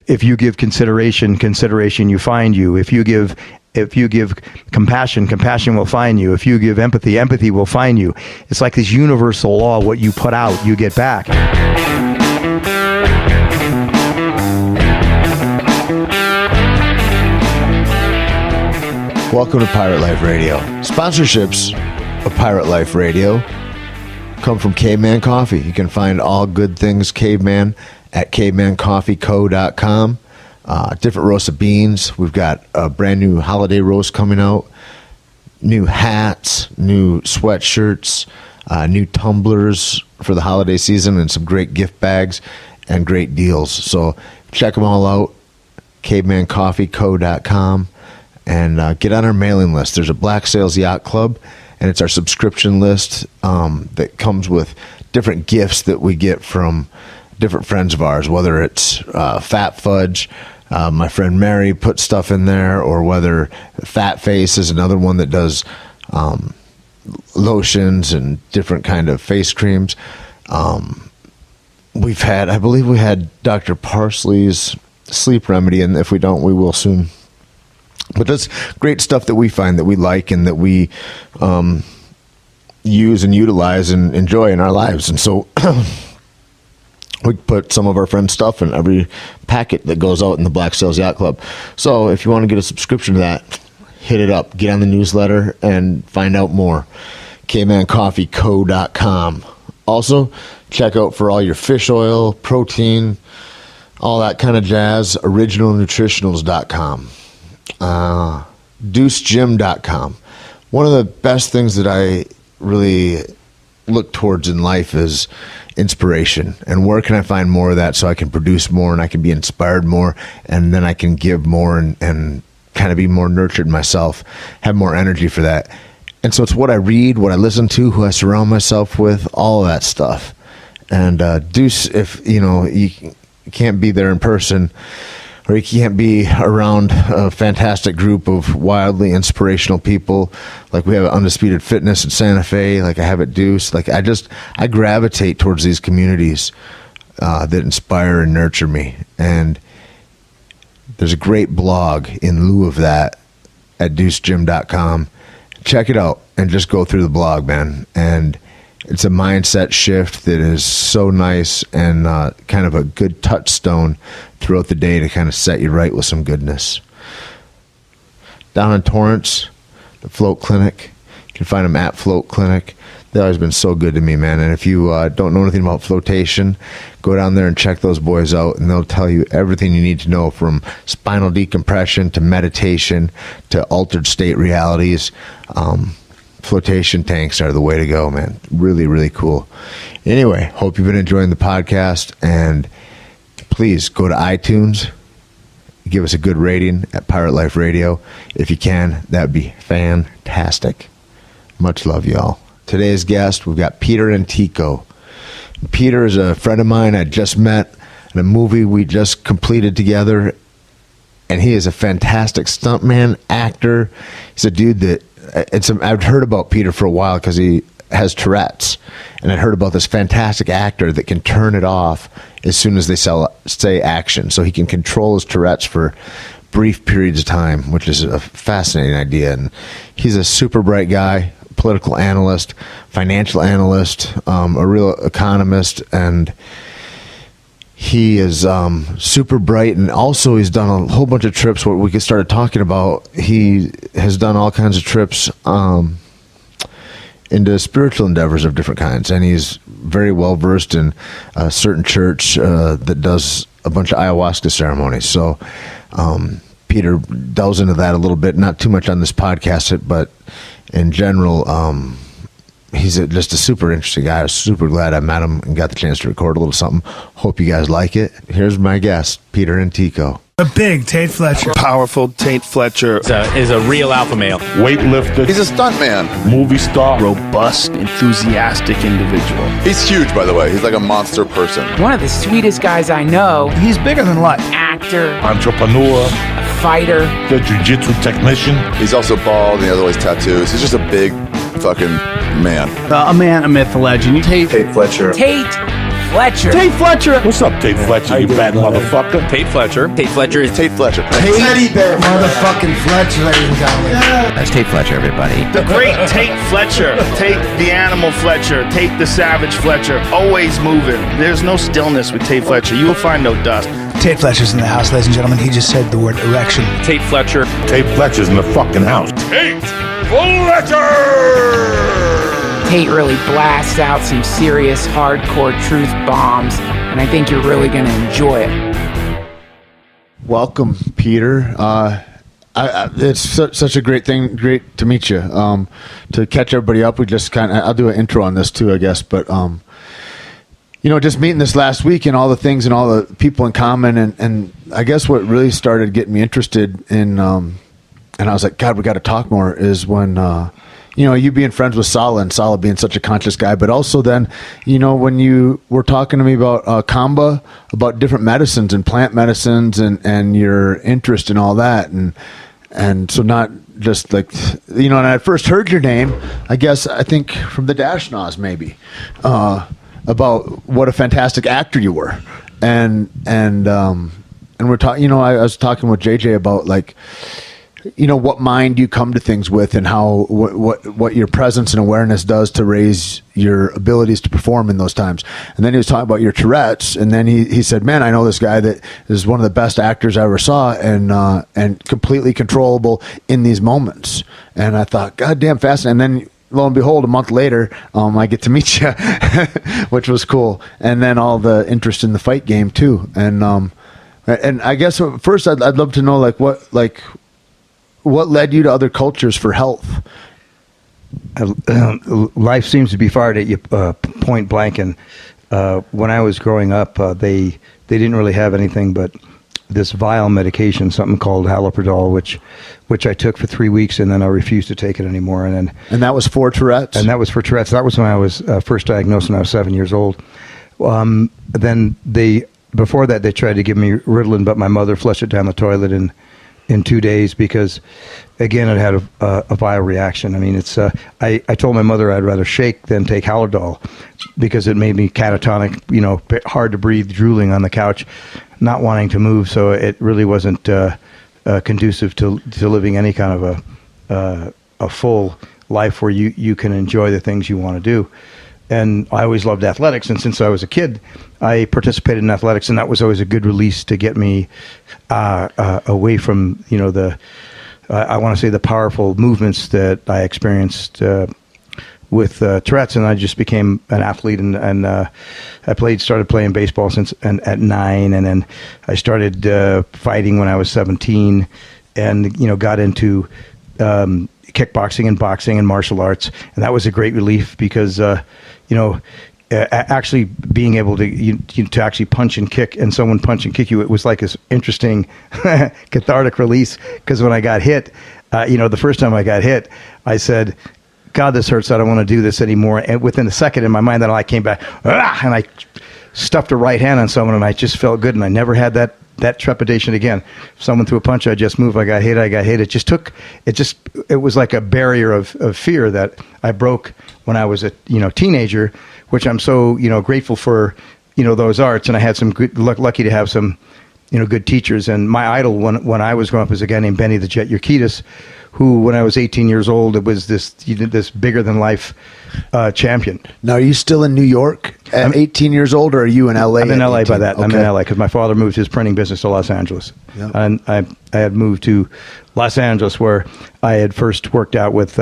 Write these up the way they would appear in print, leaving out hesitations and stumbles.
if you give consideration, consideration you find you. If you give compassion, compassion will find you. If you give empathy, empathy will find you. It's like this universal law: what you put out, you get back. Welcome to Pirate Life Radio. Sponsorships of Pirate Life Radio come from Caveman Coffee. You can find all good things Caveman at cavemancoffeeco.com. Different roasts of beans. We've got a brand new holiday roast coming out. New hats, new sweatshirts, new tumblers for the holiday season, and some great gift bags and great deals. So check them all out, cavemancoffeeco.com. And get on our mailing list. There's a Black Sails Yacht Club, and it's our subscription list that comes with different gifts that we get from different friends of ours, whether it's Fat Fudge, my friend Mary put stuff in there, or whether Fat Face is another one that does lotions and different kind of face creams. I believe we had Dr. Parsley's sleep remedy, and if we don't, we will soon. But that's great stuff that we find that we like and that we use and utilize and enjoy in our lives. And so we put some of our friends' stuff in every packet that goes out in the Black Sails Yacht Club. So if you want to get a subscription to that, hit it up. Get on the newsletter and find out more. cavemancoffeeco.com. Also, check out for all your fish oil, protein, all that kind of jazz, originalnutritionals.com. DeuceGym.com. One of the best things that I really look towards in life is inspiration, and where can I find more of that so I can produce more and I can be inspired more, and then I can give more and kind of be more nurtured myself, have more energy for that. And so it's what I read, what I listen to, who I surround myself with, all of that stuff. And Deuce, if you can't be there in person, or you can't be around a fantastic group of wildly inspirational people, like we have at Undisputed Fitness in Santa Fe, like I have at Deuce. Like I gravitate towards these communities that inspire and nurture me. And there's a great blog in lieu of that at DeuceGym.com. Check it out and just go through the blog, man. And it's a mindset shift that is so nice and kind of a good touchstone throughout the day to kind of set you right with some goodness. Down in Torrance, the Float Clinic. You can find them at Float Clinic. They've always been so good to me, man. And if you don't know anything about flotation, go down there and check those boys out, and they'll tell you everything you need to know, from spinal decompression to meditation to altered state realities. Flotation tanks are the way to go, man. Really, really cool. Anyway, hope you've been enjoying the podcast, and please go to iTunes, give us a good rating at Pirate Life Radio. If you can, that would be fantastic. Much love, y'all. Today's guest, we've got Peter Antico. Peter is a friend of mine I just met in a movie we just completed together, and he is a fantastic stuntman, actor. He's a dude that I've heard about Peter for a while because he has Tourette's, and I heard about this fantastic actor that can turn it off as soon as they say action, so he can control his Tourette's for brief periods of time, which is a fascinating idea. And he's a super bright guy, political analyst, financial analyst, a real economist, and he is super bright, and also he's done a whole bunch of trips. What we started talking about, he has done all kinds of trips into spiritual endeavors of different kinds, and he's very well versed in a certain church that does a bunch of ayahuasca ceremonies. So Peter delves into that a little bit, not too much on this podcast, but in general, he's just a super interesting guy. I was super glad I met him and got the chance to record a little something. Hope you guys like it. Here's my guest, Peter Antico. A big Tait Fletcher. Powerful Tait Fletcher. Is a real alpha male. Weightlifter. He's a stuntman. Movie star. Robust, enthusiastic individual. He's huge, by the way. He's like a monster person. One of the sweetest guys I know. He's bigger than life. Actor. Entrepreneur. Fighter. The jiu-jitsu technician. He's also bald and he has all these tattoos. He's just a big fucking man. A man, a myth, a legend. Tait Fletcher. Tait Fletcher. Tait Fletcher. What's up, Tait Fletcher, you bad motherfucker? Tait Fletcher. Tait Fletcher is Tait Fletcher. Teddy bear motherfucking Fletcher, ladies and gentlemen. That's Tait Fletcher, everybody. The great Tait Fletcher. Tait the animal Fletcher. Tait the savage Fletcher. Always moving. There's no stillness with Tait Fletcher. You will find no dust. Tait Fletcher's in the house, ladies and gentlemen. He just said the word erection. Tait Fletcher. Tait Fletcher's in the fucking house. Tait Fletcher! Tait really blasts out some serious hardcore truth bombs, and I think you're really going to enjoy it. Welcome, Peter. It's such a great to meet you. To catch everybody up, we just I'll do an intro on this too, I guess. But just meeting this last week and all the things and all the people in common, and I guess what really started getting me interested in, and I was like, God, we got to talk more. Is when you being friends with Sala and Sala being such a conscious guy, but also then, when you were talking to me about Kamba, about different medicines and plant medicines and your interest in all that. And so not just like, and I first heard your name, I think from the Dashnaws maybe, about what a fantastic actor you were. And we're talking, I was talking with JJ about like, what mind you come to things with and how what your presence and awareness does to raise your abilities to perform in those times. And then he was talking about your Tourette's, and then he said, man, I know this guy that is one of the best actors I ever saw and completely controllable in these moments. And I thought, God damn, fascinating. And then lo and behold, a month later, I get to meet you, which was cool. And then all the interest in the fight game too. And I guess first I'd love to know what led you to other cultures for health? Life seems to be fired at you point blank. And when I was growing up, they didn't really have anything but this vile medication, something called haloperidol, which I took for 3 weeks, and then I refused to take it anymore. And that was for Tourette's? And that was for Tourette's. That was when I was first diagnosed when I was 7 years old. Then before that, they tried to give me Ritalin, but my mother flushed it down the toilet in 2 days because, again, it had a viral reaction. I mean, I told my mother I'd rather shake than take Haldol because it made me catatonic, hard to breathe, drooling on the couch, not wanting to move. So it really wasn't conducive to living any kind of a full life where you can enjoy the things you want to do. And I always loved athletics, and since I was a kid, I participated in athletics, and that was always a good release to get me away from, I want to say the powerful movements that I experienced with Tourette's, and I just became an athlete, and I started playing baseball at 9, and then I started fighting when I was 17, and got into kickboxing and boxing and martial arts, and that was a great relief because actually being able to actually punch and kick, and someone punch and kick you, it was like this interesting cathartic release. Because when I got hit, the first time I got hit, I said, God, this hurts. I don't want to do this anymore. And within a second in my mind, then I came back, and I stuffed a right hand on someone, and I just felt good, and I never had that trepidation again. If someone threw a punch, I just moved. I got hit. It was like a barrier of fear that I broke when I was a teenager, which I'm so grateful for those arts, and I had some good lucky to have some good teachers. And my idol when I was growing up was a guy named Benny the Jet Urquidez, who when I was 18 years old, it was this bigger than life champion. Now, are you still in New York at 18 years old, or are you in LA? I'm in LA 18? by that. Okay. I'm in LA because my father moved his printing business to Los Angeles. Yep. And I had moved to Los Angeles, where I had first worked out with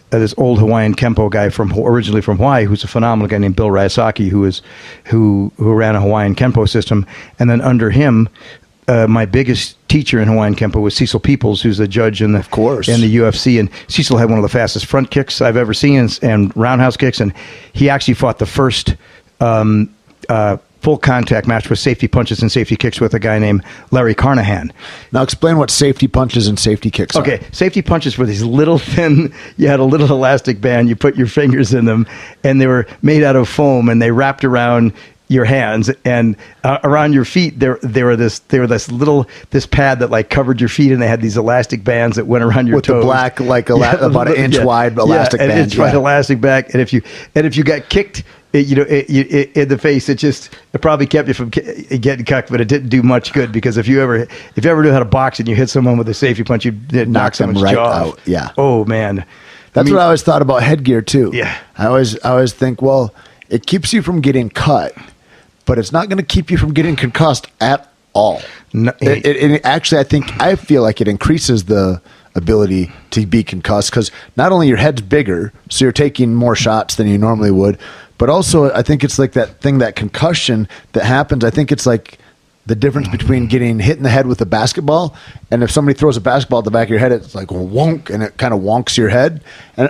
this old Hawaiian Kempo guy originally from Hawaii, who's a phenomenal guy named Bill Ryasaki, who ran a Hawaiian Kempo system. And then under him, my biggest teacher in Hawaiian Kempo was Cecil Peoples, who's a judge in the UFC. And Cecil had one of the fastest front kicks I've ever seen and roundhouse kicks. And he actually fought the first full contact match with safety punches and safety kicks with a guy named Larry Carnahan. Now explain what safety punches and safety kicks are. Okay, safety punches were these little thin, you had a little elastic band, you put your fingers in them, and they were made out of foam, and they wrapped around your hands, and around your feet they were this pad that like covered your feet, and they had these elastic bands that went around your with toes. The black about an inch wide elastic band. An inch wide elastic band. And if you got kicked in the face, it probably kept you from getting cucked, but it didn't do much good, because if you ever knew how to box and you hit someone with a safety punch, you knock someone's right jaw out. Yeah. Oh man. That's what I always thought about headgear too. Yeah. I always think, well, it keeps you from getting cut, but it's not going to keep you from getting concussed at all. No, it actually, I feel like it increases the ability to be concussed, because not only your head's bigger, so you're taking more shots than you normally would, but also I think it's like that concussion that happens. I think it's like the difference between getting hit in the head with a basketball, and if somebody throws a basketball at the back of your head, it's like wonk, and it kind of wonks your head,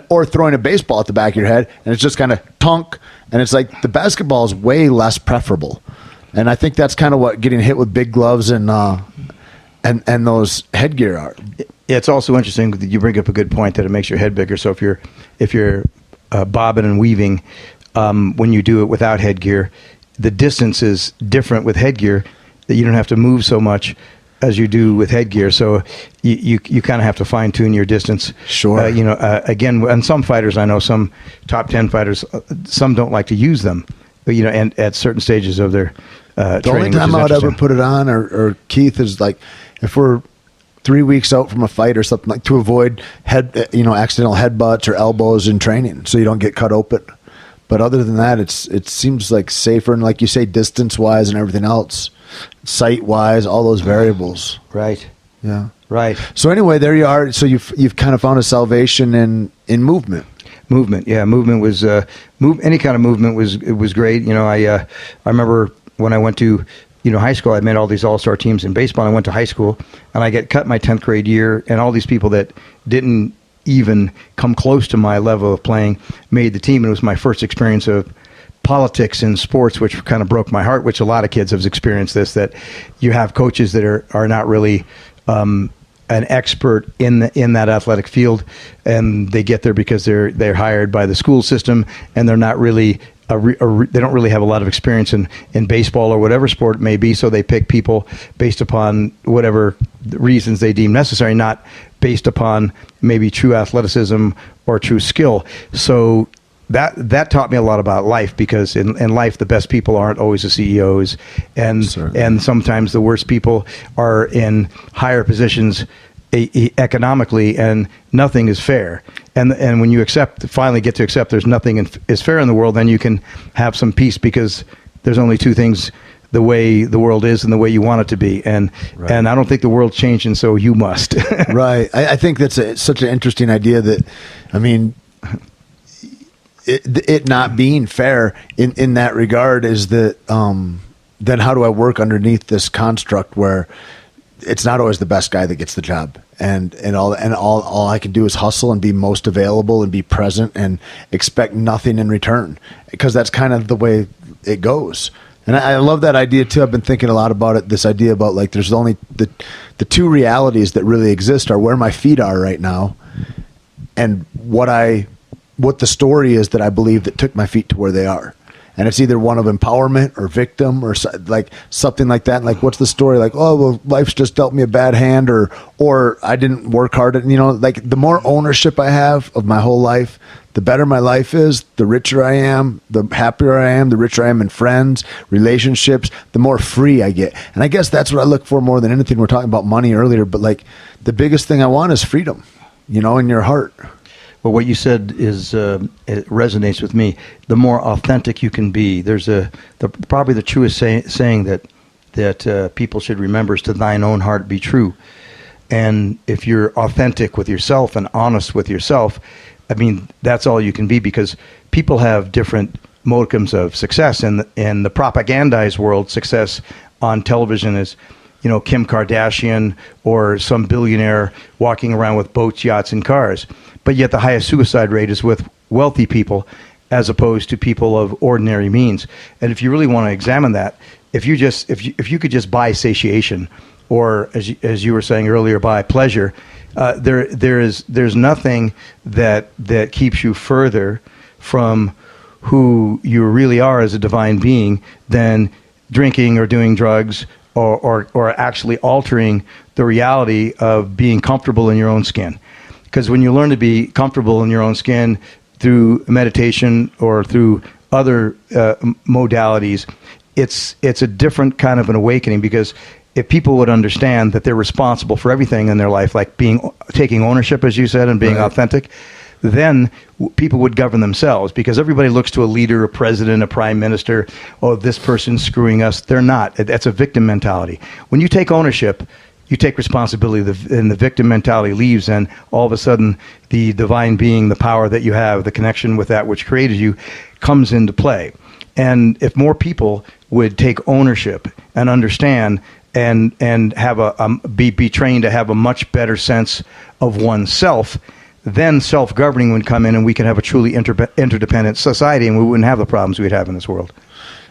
or throwing a baseball at the back of your head, and it's just kind of tonk, and it's like the basketball is way less preferable. And I think that's kind of what getting hit with big gloves and those headgear are. Yeah, it's also interesting that you bring up a good point that it makes your head bigger. So if you're bobbing and weaving, when you do it without headgear, the distance is different with headgear, that you don't have to move so much as you do with headgear. So you kind of have to fine tune your distance. Sure. Again, and some fighters, I know some top 10 fighters, some don't like to use them, and at certain stages of their the training. only time I would ever put it on, or Keith, is like if we're 3 weeks out from a fight or something, like to avoid accidental headbutts or elbows in training, so you don't get cut open. But other than that, it seems like safer, and like you say, distance wise and everything else, sight wise, all those variables. Right. Yeah. Right. So anyway, there you are. So you've kind of found a salvation in movement. Movement, yeah. Movement was any kind of movement was great. I remember when I went to high school, I made all these all-star teams in baseball. I went to high school, and I get cut my 10th grade year, and all these people that didn't even come close to my level of playing made the team. And it was my first experience of politics in sports, which kind of broke my heart, which a lot of kids have experienced this, that you have coaches that are not really an expert in that athletic field, and they get there because they're hired by the school system, and they're not really they don't really have a lot of experience in baseball or whatever sport it may be, so they pick people based upon whatever reasons they deem necessary, not based upon maybe true athleticism or true skill. So that taught me a lot about life, because in life the best people aren't always the CEOs, and sometimes the worst people are in higher positions economically, and nothing is fair. And when you finally get to accept there's nothing is fair in the world, then you can have some peace, because there's only two things: the way the world is and the way you want it to be. And and I don't think the world's changing, so you must. Right. I think that's such an interesting idea that, I mean, it not being fair in that regard is that then how do I work underneath this construct where it's not always the best guy that gets the job, and all I can do is hustle and be most available and be present and expect nothing in return, because that's kind of the way it goes. And I love that idea too. I've been thinking a lot about it. This idea about like there's only the two realities that really exist are where my feet are right now, and what the story is that I believe that took my feet to where they are. And it's either one of empowerment or victim or like something like that. Like, what's the story? Like, oh, well, life's just dealt me a bad hand, or I didn't work hard. And, like the more ownership I have of my whole life, the better my life is, the richer I am, the happier I am, the richer I am in friends, relationships, the more free I get. And I guess that's what I look for more than anything. We're talking about money earlier, but like the biggest thing I want is freedom, in your heart. Well, what you said is it resonates with me. The more authentic you can be, there's probably the truest saying that people should remember is, to thine own heart be true. And if you're authentic with yourself and honest with yourself, I mean, that's all you can be, because people have different modems of success. And in the propagandized world, success on television is, Kim Kardashian or some billionaire walking around with boats, yachts, and cars. But yet the highest suicide rate is with wealthy people, as opposed to people of ordinary means. And if you really want to examine that, if you could just buy satiation, or as you were saying earlier, buy pleasure, there's nothing that keeps you further from who you really are as a divine being than drinking or doing drugs, or actually altering the reality of being comfortable in your own skin. Because when you learn to be comfortable in your own skin through meditation or through modalities, it's a different kind of an awakening, because if people would understand that they're responsible for everything in their life, like taking ownership, as you said, and being authentic, then people would govern themselves, because everybody looks to a leader, a president, a prime minister. Oh, this person's screwing us. They're not. That's a victim mentality. When you take ownership, you take responsibility, and the victim mentality leaves, and all of a sudden the divine being, the power that you have, the connection with that which created you, comes into play. And if more people would take ownership and understand and have be trained to have a much better sense of oneself, then self-governing would come in, and we can have a truly interdependent society, and we wouldn't have the problems we'd have in this world.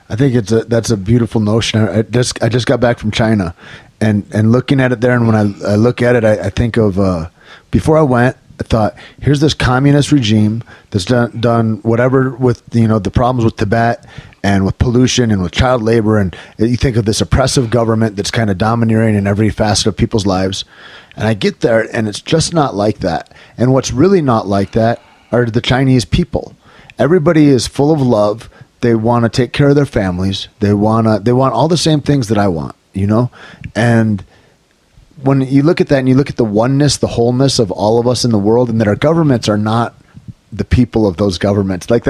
I think that's a beautiful notion. I just got back from China, and looking at it there, and when I look at it, I think of before I went, I thought, here's this communist regime that's done whatever with the problems with Tibet and with pollution and with child labor, and you think of this oppressive government that's kind of domineering in every facet of people's lives. And I get there, and it's just not like that. And what's really not like that are the Chinese people. Everybody is full of love. They want to take care of their families. They want all the same things that I want, And when you look at that, and you look at the oneness, the wholeness of all of us in the world, and that our governments are not the people of those governments. Like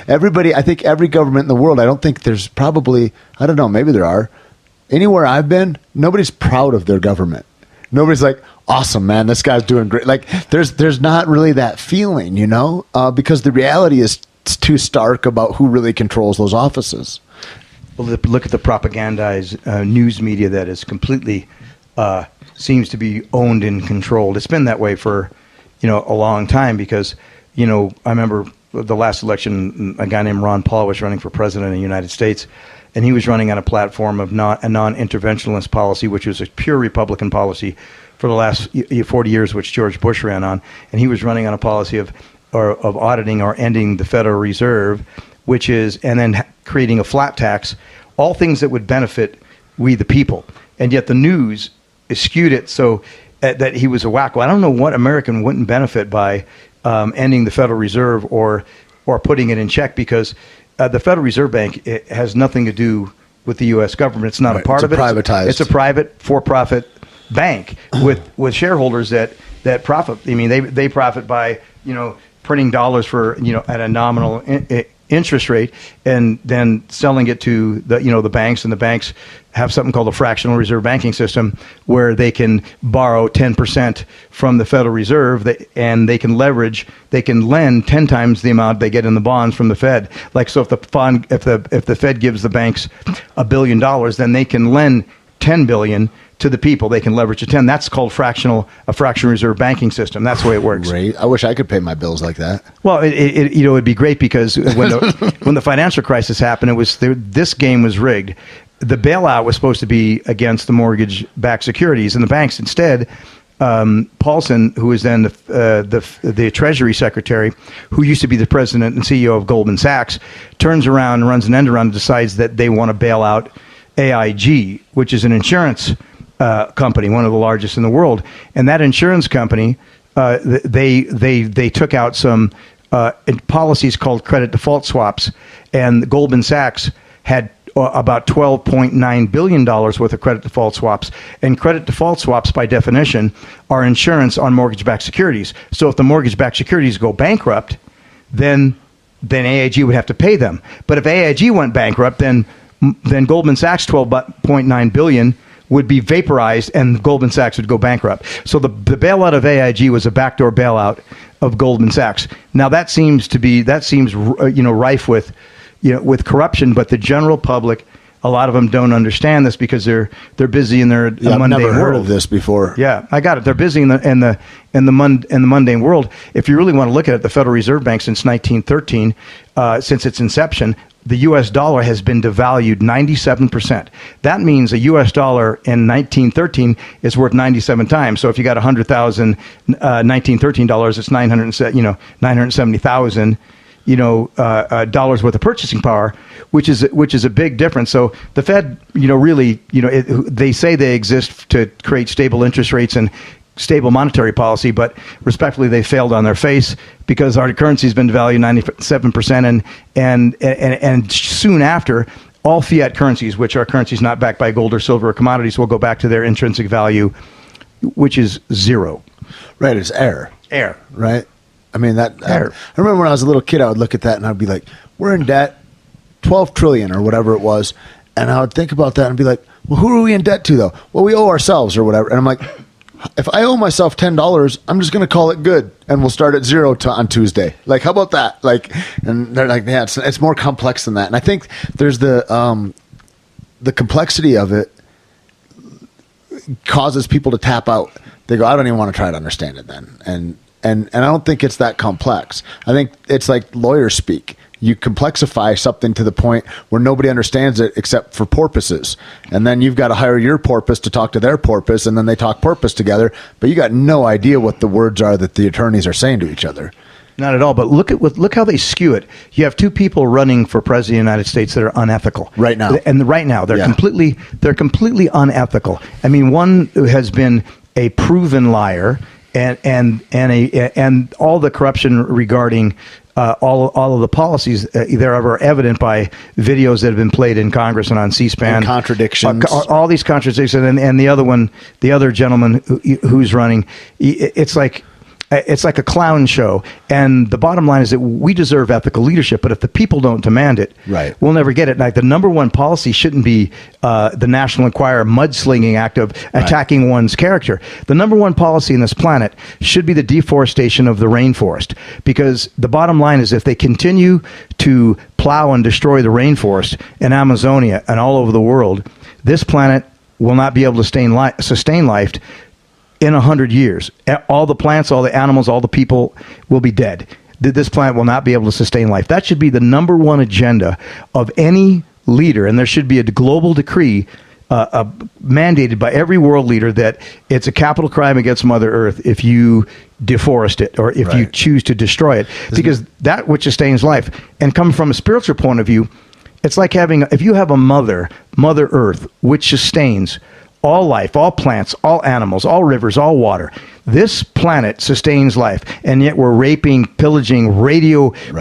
everybody, I think every government in the world, I don't think there's probably, I don't know, maybe there are. Anywhere I've been, nobody's proud of their government. Nobody's like, awesome, man, this guy's doing great. Like there's not really that feeling, because the reality is too stark about who really controls those offices. Well, look at the propagandized news media that is completely seems to be owned and controlled. It's been that way for a long time, because I remember the last election, a guy named Ron Paul was running for president of the United States, and he was running on a platform of a non-interventionist policy, which was a pure Republican policy for the last 40 years, which George Bush ran on. And he was running on a policy of auditing or ending the Federal Reserve, and then creating a flat tax, all things that would benefit we the people. And yet the news skewed it so that he was a wacko. I don't know what American wouldn't benefit by ending the Federal Reserve or putting it in check, because the Federal Reserve Bank, it has nothing to do with the U.S. government. It's not a part of it. Privatized. It's a private, for-profit bank with shareholders that profit. I mean, they profit by printing dollars for at a nominal interest rate, and then selling it to the banks, and the banks have something called a fractional reserve banking system, where they can borrow 10% from the Federal Reserve, and they can lend 10 times the amount they get in the bonds from the Fed. Like, so if the Fed gives the banks $1 billion, then they can lend $10 billion to the people. They can leverage to 10. That's called a fractional reserve banking system. That's the way it works. Great. I wish I could pay my bills like that. Well, it'd be great, because when the financial crisis happened, this game was rigged. The bailout was supposed to be against the mortgage-backed securities, and the banks instead. Paulson, who was then the Treasury Secretary, who used to be the president and CEO of Goldman Sachs, turns around and runs an end around and decides that they want to bail out AIG, which is an insurance company, one of the largest in the world. And that insurance company, they took out some policies called credit default swaps, and Goldman Sachs had about $12.9 billion worth of credit default swaps. And credit default swaps, by definition, are insurance on mortgage-backed securities. So if the mortgage-backed securities go bankrupt, then AIG would have to pay them. But if AIG went bankrupt, then Goldman Sachs' $12.9 billion would be vaporized, and Goldman Sachs would go bankrupt. So the bailout of AIG was a backdoor bailout of Goldman Sachs. Now that seems rife with corruption, but the general public, a lot of them don't understand this, because they're busy in their mundane world. I've never heard of this before. Yeah, I got it. They're busy in the mundane world. If you really want to look at it, the Federal Reserve Bank since 1913, since its inception, the U.S. dollar has been devalued 97%. That means a U.S. dollar in 1913 is worth 97 times. So if you got 100,000 1913 dollars, it's 970,000 dollars worth of purchasing power, which is a big difference. So the Fed, they say they exist to create stable interest rates and stable monetary policy, but respectfully, they failed on their face because our currency has been devalued 97%, and soon after, all fiat currencies, which are currencies not backed by gold or silver or commodities, will go back to their intrinsic value, which is zero. Right, it's air. Air. Right? I mean, I Air. remember when I was a little kid, I would look at that and I'd be like, we're in debt, 12 trillion or whatever it was. And I would think about that and be like, well, who are we in debt to, though? Well, we owe ourselves or whatever. And I'm like, if I owe myself $10, I'm just going to call it good, and we'll start at zero on Tuesday. Like, how about that? Like, and they're like, yeah, it's more complex than that. And I think there's the complexity of it causes people to tap out. They go, I don't even want to try to understand it then. And I don't think it's that complex. I think it's like lawyer speak. You complexify something to the point where nobody understands it except for porpoises. And then you've got to hire your porpoise to talk to their porpoise, and then they talk porpoise together. But you got no idea what the words are that the attorneys are saying to each other. Not at all. But look how they skew it. You have two people running for president of the United States that are unethical right now. And right now they're completely unethical. I mean, one has been a proven liar, and all the corruption regarding all of the policies there are evident by videos that have been played in Congress and on C-SPAN. And contradictions. All these contradictions, and the other gentleman who's running, it's like a clown show. And the bottom line is that we deserve ethical leadership, but if the people don't demand it, right, we'll never get it. Like, the number one policy shouldn't be the National Enquirer mudslinging act of attacking one's character. The number one policy in this planet should be the deforestation of the rainforest, because the bottom line is if they continue to plow and destroy the rainforest in Amazonia and all over the world, this planet will not be able to sustain life in 100 years. All the plants, all the animals, all the people will be dead. This planet will not be able to sustain life. That should be the number one agenda of any leader, and there should be a global decree mandated by every world leader that it's a capital crime against Mother Earth if you deforest it or if you choose to destroy it, because that which sustains life. And coming from a spiritual point of view, it's like if you have a Mother Earth, which sustains all life, all plants, all animals, all rivers, all water. This planet sustains life, and yet we're raping, pillaging,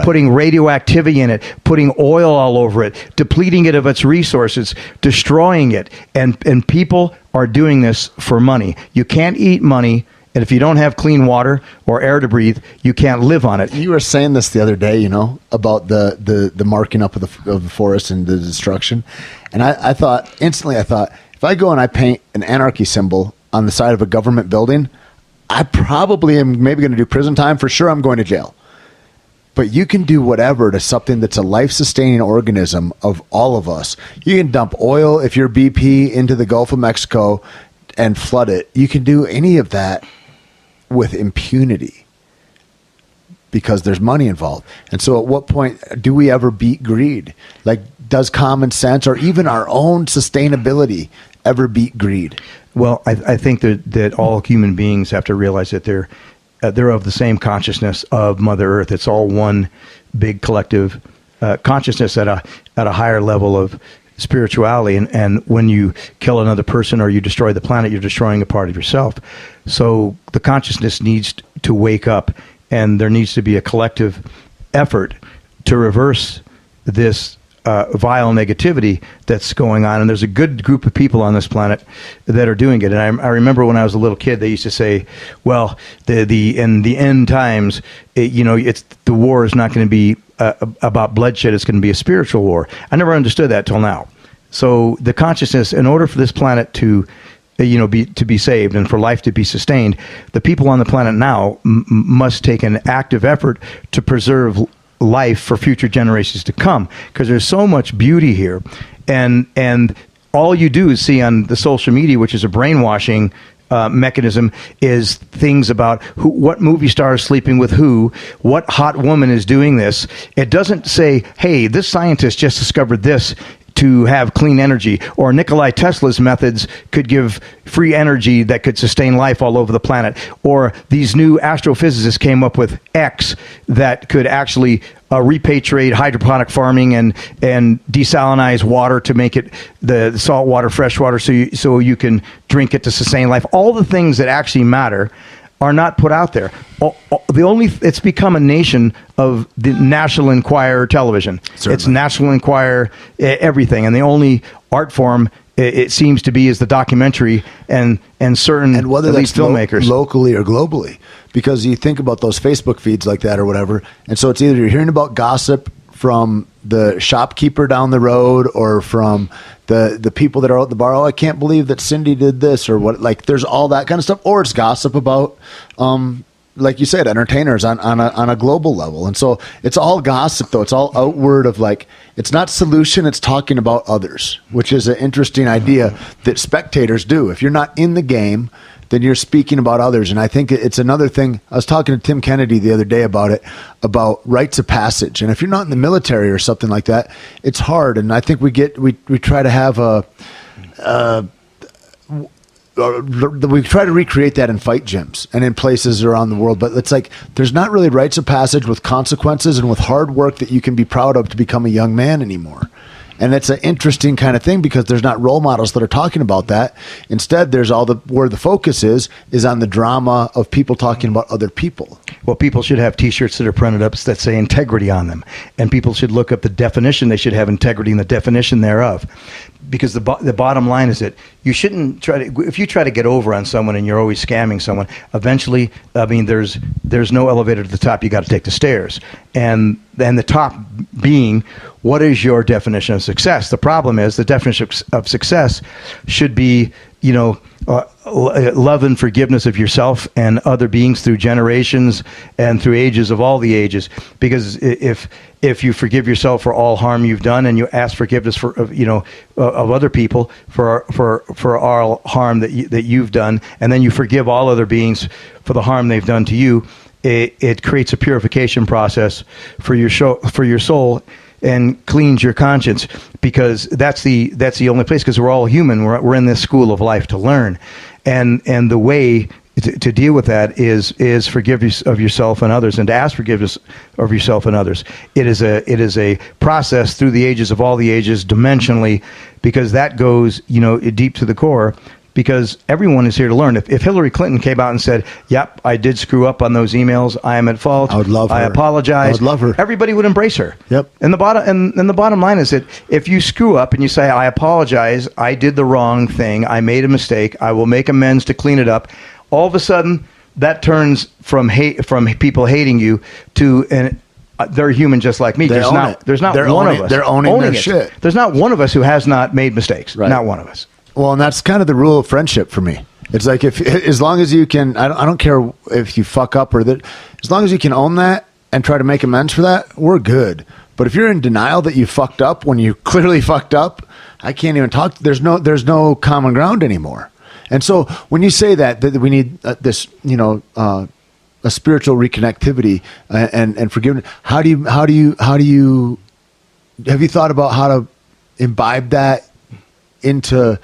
putting radioactivity in it, putting oil all over it, depleting it of its resources, destroying it, and people are doing this for money. You can't eat money, and if you don't have clean water or air to breathe, you can't live on it. You were saying this the other day, about the marking up of the forest and the destruction, and I thought instantly, if I go and I paint an anarchy symbol on the side of a government building, I probably am maybe going to do prison time. For sure, I'm going to jail. But you can do whatever to something that's a life-sustaining organism of all of us. You can dump oil, if you're BP, into the Gulf of Mexico and flood it. You can do any of that with impunity because there's money involved. And so at what point do we ever beat greed? Like, does common sense or even our own sustainability ever beat greed? Well, I think that all human beings have to realize that they're of the same consciousness of Mother Earth. It's all one big collective consciousness at a higher level of spirituality. And when you kill another person or you destroy the planet, you're destroying a part of yourself. So the consciousness needs to wake up, and there needs to be a collective effort to reverse this vile negativity that's going on. And there's a good group of people on this planet that are doing it. And I remember when I was a little kid, they used to say, well, in the end times, the war is not going to be about bloodshed. It's going to be a spiritual war. I never understood that till now. So the consciousness, in order for this planet to be saved and for life to be sustained, the people on the planet now must take an active effort to preserve life for future generations to come, because there's so much beauty here, and all you do is see on the social media, which is a brainwashing mechanism, is things about what movie star is sleeping with who, what hot woman is doing this. It doesn't say, hey, this scientist just discovered this to have clean energy, or Nikolai Tesla's methods could give free energy that could sustain life all over the planet, or these new astrophysicists came up with X that could actually repatriate hydroponic farming and desalinize water to make it the salt water, fresh water, so you can drink it to sustain life. All the things that actually matter are not put out there. It's become a nation of the National Enquirer television. Certainly. It's National Enquirer everything, and the only art form it seems to be is the documentary and certain and whether elite that's filmmakers, locally or globally, because you think about those Facebook feeds like that or whatever, and so it's either you're hearing about gossip from the shopkeeper down the road or from the people that are out at the bar. Oh, I can't believe that Cindy did this, or what. Like, there's all that kind of stuff, or it's gossip about like you said, entertainers on a global level. And so it's all gossip, though. It's all outward of, like, it's not solution, it's talking about others, which is an interesting idea that spectators do. If you're not in the game, then you're speaking about others. And I think it's another thing. I was talking to Tim Kennedy the other day about it, about rites of passage. And if you're not in the military or something like that, it's hard. And I think we try to have we try to recreate that in fight gyms and in places around the world, but it's like there's not really rites of passage with consequences and with hard work that you can be proud of to become a young man anymore. And it's an interesting kind of thing because there's not role models that are talking about that. Instead, there's where the focus is on the drama of people talking about other people. Well, people should have T-shirts that are printed up that say integrity on them, and people should look up the definition. They should have integrity and the definition thereof, because the bottom line is that you shouldn't try to. If you try to get over on someone and you're always scamming someone, eventually, I mean, there's no elevator to the top. You got to take the stairs, and then the top being, what is your definition of success? The problem is the definition of success should be, love and forgiveness of yourself and other beings through generations and through ages of all the ages. Because if you forgive yourself for all harm you've done and you ask forgiveness of other people for all harm that you've done, and then you forgive all other beings for the harm they've done to you, it creates a purification process for your soul and cleans your conscience, because that's the only place, because we're all human. We're in this school of life to learn, and the way to deal with that is forgiveness of yourself and others, and to ask forgiveness of yourself and others. It is a process through the ages of all the ages, dimensionally, because that goes deep to the core. Because everyone is here to learn. If Hillary Clinton came out and said, "Yep, I did screw up on those emails. I am at fault. I would love her. I apologize." I would love her. Everybody would embrace her. Yep. And the bottom line is that if you screw up and you say, "I apologize. I did the wrong thing. I made a mistake. I will make amends to clean it up," all of a sudden that turns from people hating you to they're human just like me. There's not one of us. They're owning their shit. There's not one of us who has not made mistakes. Right. Not one of us. Well, and that's kind of the rule of friendship for me. It's like, as long as you can, I don't care if you fuck up or that, as long as you can own that and try to make amends for that, we're good. But if you're in denial that you fucked up when you clearly fucked up, I can't even talk. There's no common ground anymore. And so when you say that we need this, a spiritual reconnectivity and forgiveness, have you thought about how to imbibe that into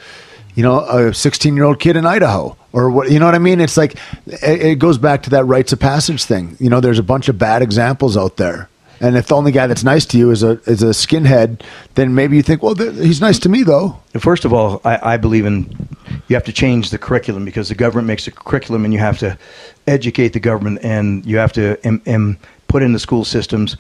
a 16-year-old kid in Idaho, or what? You know what I mean? It's like it goes back to that rites of passage thing. There's a bunch of bad examples out there, and if the only guy that's nice to you is a skinhead, then maybe you think, well, he's nice to me though. First of all, I believe you have to change the curriculum, because the government makes a curriculum, and you have to educate the government, and you have to put in the school systems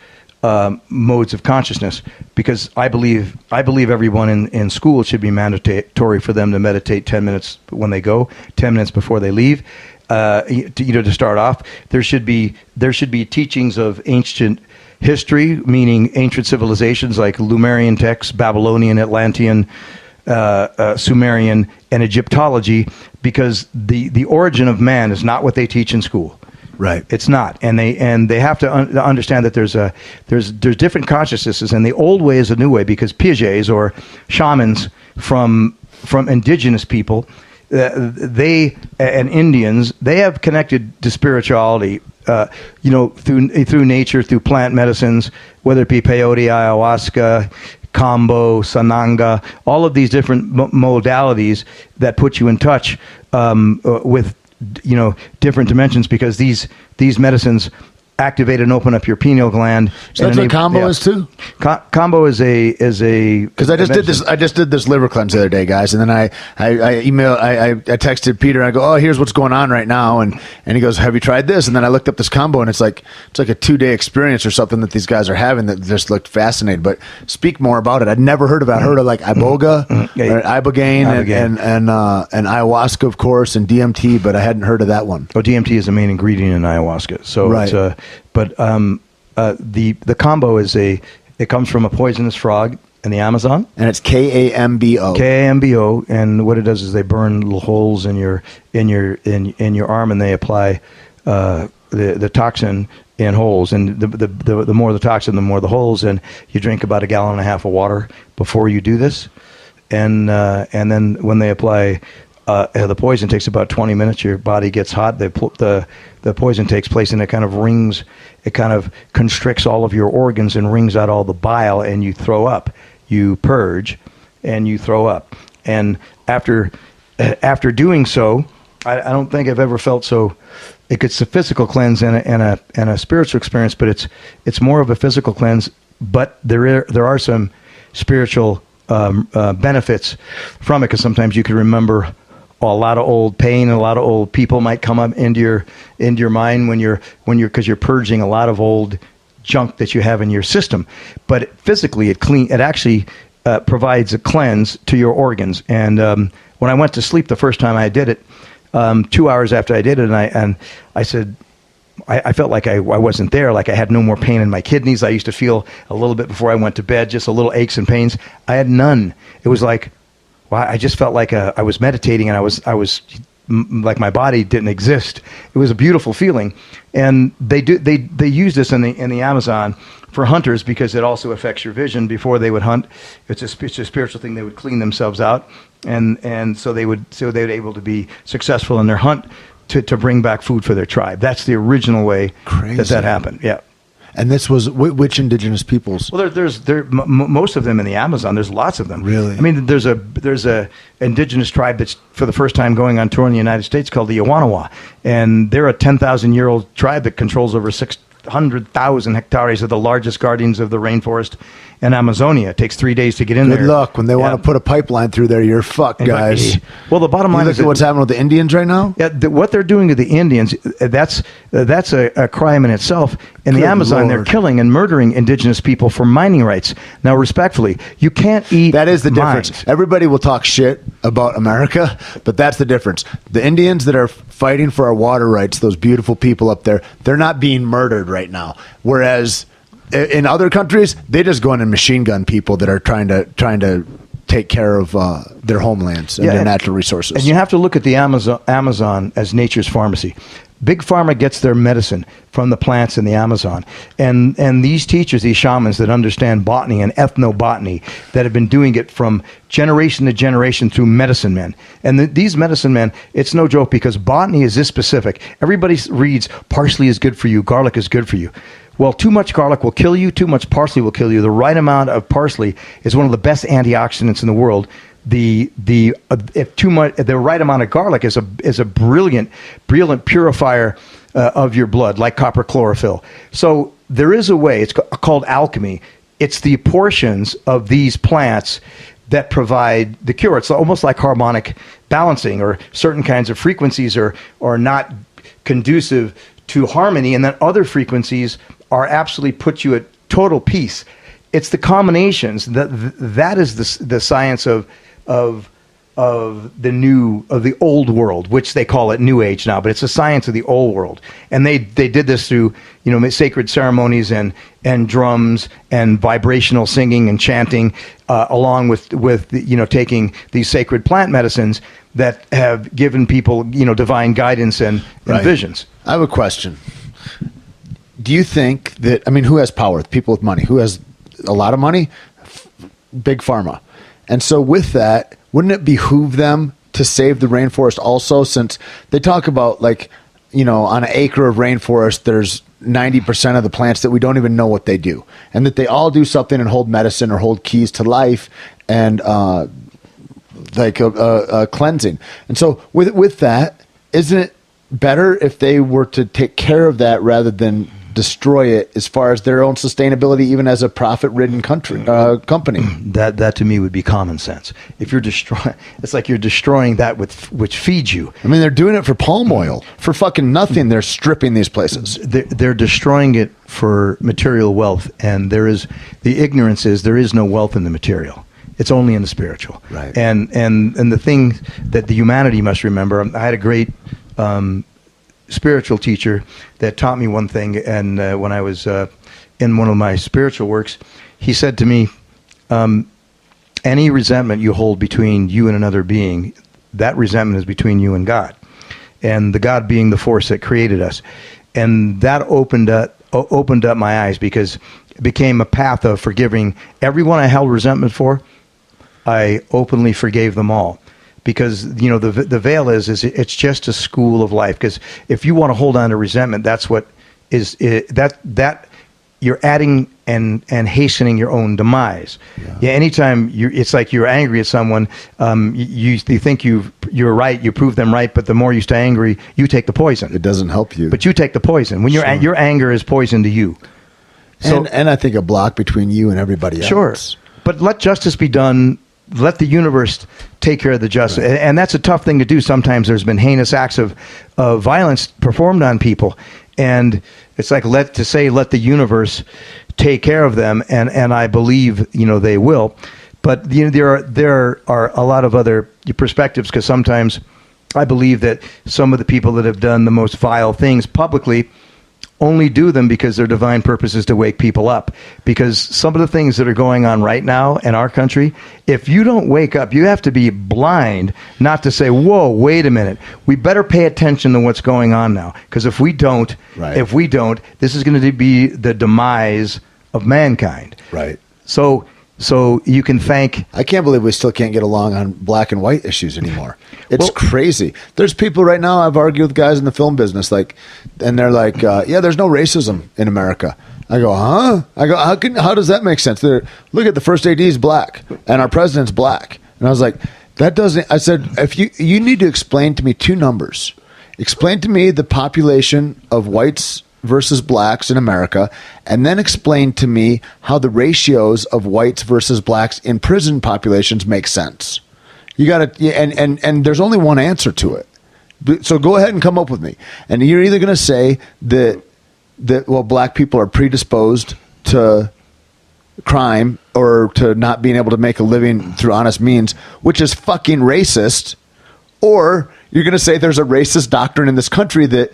modes of consciousness, because I believe everyone in school should be mandatory for them to meditate 10 minutes when they go, 10 minutes before they leave. To start off, there should be teachings of ancient history, meaning ancient civilizations like Lemurian texts, Babylonian, Atlantean, Sumerian, and Egyptology, because the origin of man is not what they teach in school. Right. It's not, and they have to understand that there's different consciousnesses, and the old way is a new way, because Piagets, or shamans from indigenous people, they and Indians, they have connected to spirituality, through nature, through plant medicines, whether it be peyote, ayahuasca, combo, sananga, all of these different modalities that put you in touch with different dimensions, because these medicines activate and open up your pineal gland. So that's what combo is too. Combo is a because I just did this liver cleanse the other day, guys, and then I texted Peter and I go, oh, here's what's going on right now, and he goes, have you tried this? And then I looked up this combo, and it's like a 2-day experience or something that these guys are having that just looked fascinating. But speak more about it. I'd never heard of it. I heard of like iboga, or ibogaine, and ayahuasca, of course, and DMT, but I hadn't heard of that one. Oh, DMT is the main ingredient in ayahuasca. So right. It's the combo it comes from a poisonous frog in the Amazon, and it's KAMBO. KAMBO, and what it does is they burn little holes in your arm, and they apply the toxin in holes, and the more the toxin, the more the holes, and you drink about 1.5 gallons of water before you do this, and then when they apply the poison, takes about 20 minutes. Your body gets hot. The poison takes place, and it kind of rings. It kind of constricts all of your organs and wrings out all the bile, and you throw up. You purge, and you throw up. And after doing so, I don't think I've ever felt so. It's a physical cleanse and a spiritual experience, but it's more of a physical cleanse. But there are some spiritual benefits from it, because sometimes you can remember a lot of old pain, and a lot of old people might come up into your mind because you're purging a lot of old junk that you have in your system. But physically, it actually provides a cleanse to your organs. And when I went to sleep the first time I did it, 2 hours after I did it, and I said, I felt like I wasn't there, like I had no more pain in my kidneys. I used to feel a little bit before I went to bed, just a little aches and pains. I had none. It was like, well, I just felt like I was meditating, and I was like my body didn't exist. It was a beautiful feeling, and they use this in the Amazon for hunters, because it also affects your vision before they would hunt. It's a spiritual thing. They would clean themselves out, and so they would able to be successful in their hunt to bring back food for their tribe. That's the original way that happened. Yeah. And this was which indigenous peoples? Well, there's most of them in the Amazon. There's lots of them. Really? I mean, there's a indigenous tribe that's for the first time going on tour in the United States called the Yawanawa, and they're a 10,000-year-old tribe that controls over 600,000 hectares of the largest gardens of the rainforest in Amazonia. It takes 3 days to get in there. Good luck. When they want to put a pipeline through there, you're fucked, guys. Well, the bottom line is what's happening with the Indians right now? Yeah, what they're doing to the Indians, that's a crime in itself. In the Amazon, they're killing and murdering indigenous people for mining rights. Now, respectfully, you can't eat That is the mines. difference. Everybody will talk shit about America, but that's the difference. The Indians that are fighting for our water rights, those beautiful people up there, they're not being murdered right now. Whereas in other countries, they just go in and machine gun people that are trying to take care of their homelands and their natural resources. And you have to look at the Amazon as nature's pharmacy. Big Pharma gets their medicine from the plants in the Amazon. And these teachers, these shamans that understand botany and ethnobotany, that have been doing it from generation to generation through medicine men. And these medicine men, it's no joke, because botany is this specific. Everybody reads parsley is good for you, garlic is good for you. Well, too much garlic will kill you, too much parsley will kill you. The right amount of parsley is one of the best antioxidants in the world. The right amount of garlic is a brilliant purifier of your blood, like copper chlorophyll. So there is a way. It's called alchemy. It's the portions of these plants that provide the cure. It's almost like harmonic balancing, or certain kinds of frequencies are not conducive to harmony, and then other frequencies are absolutely put you at total peace. It's the combinations that is the science of the old world, which they call it New Age now, but it's a science of the old world. And they did this through sacred ceremonies and drums and vibrational singing and chanting, along with taking these sacred plant medicines that have given people divine guidance and visions. I have a question. Do you think that, who has power? People with money. Who has a lot of money? Big Pharma. And so with that, wouldn't it behoove them to save the rainforest also, since they talk about, on an acre of rainforest, there's 90% of the plants that we don't even know what they do, and that they all do something and hold medicine or hold keys to life and like a cleansing. And so with that, isn't it better if they were to take care of that rather than destroy it as far as their own sustainability, even as a profit-ridden company? That to me would be common sense. If you're destroying, it's like you're destroying that which feeds you. I mean, they're doing it for palm oil for fucking nothing. They're stripping these places. They're destroying it for material wealth, and the ignorance is there is no wealth in the material. It's only in the spiritual. Right. And the thing that the humanity must remember. I had a great spiritual teacher that taught me one thing, and when I was in one of my spiritual works, he said to me, any resentment you hold between you and another being, that resentment is between you and God, and the God being the force that created us. And that opened up my eyes, because it became a path of forgiving everyone I held resentment for. I openly forgave them all. Because, you know, the veil is it's just a school of life. Because if you want to hold on to resentment, that's what is that you're adding and hastening your own demise. Yeah. Anytime it's like you're angry at someone, you think you're right, you prove them right, but the more you stay angry, you take the poison. It doesn't help you. But you take the poison. When your anger is poison to you. So, and I think a block between you and everybody else. Sure. But let justice be done. Let the universe take care of the justice. Right. And that's a tough thing to do. Sometimes there's been heinous acts of violence performed on people. And it's like, let the universe take care of them. And I believe, they will. But there are a lot of other perspectives, because sometimes I believe that some of the people that have done the most vile things publicly only do them because their divine purpose is to wake people up. Because some of the things that are going on right now in our country, if you don't wake up, you have to be blind not to say, whoa, wait a minute. We better pay attention to what's going on now. Because if we don't, this is going to be the demise of mankind. Right. So you can thank... I can't believe we still can't get along on black and white issues anymore. It's crazy. There's people right now, I've argued with guys in the film business, and they're like, yeah, there's no racism in America. I go, huh? I go, how does that make sense? Look at the first AD is black, and our president's black. And I was like, that doesn't... I said, if you need to explain to me two numbers. Explain to me the population of whites versus blacks in America, and then explain to me how the ratios of whites versus blacks in prison populations make sense. You got to, and there's only one answer to it. So go ahead and come up with me. And you're either going to say that black people are predisposed to crime or to not being able to make a living through honest means, which is fucking racist, or you're going to say there's a racist doctrine in this country that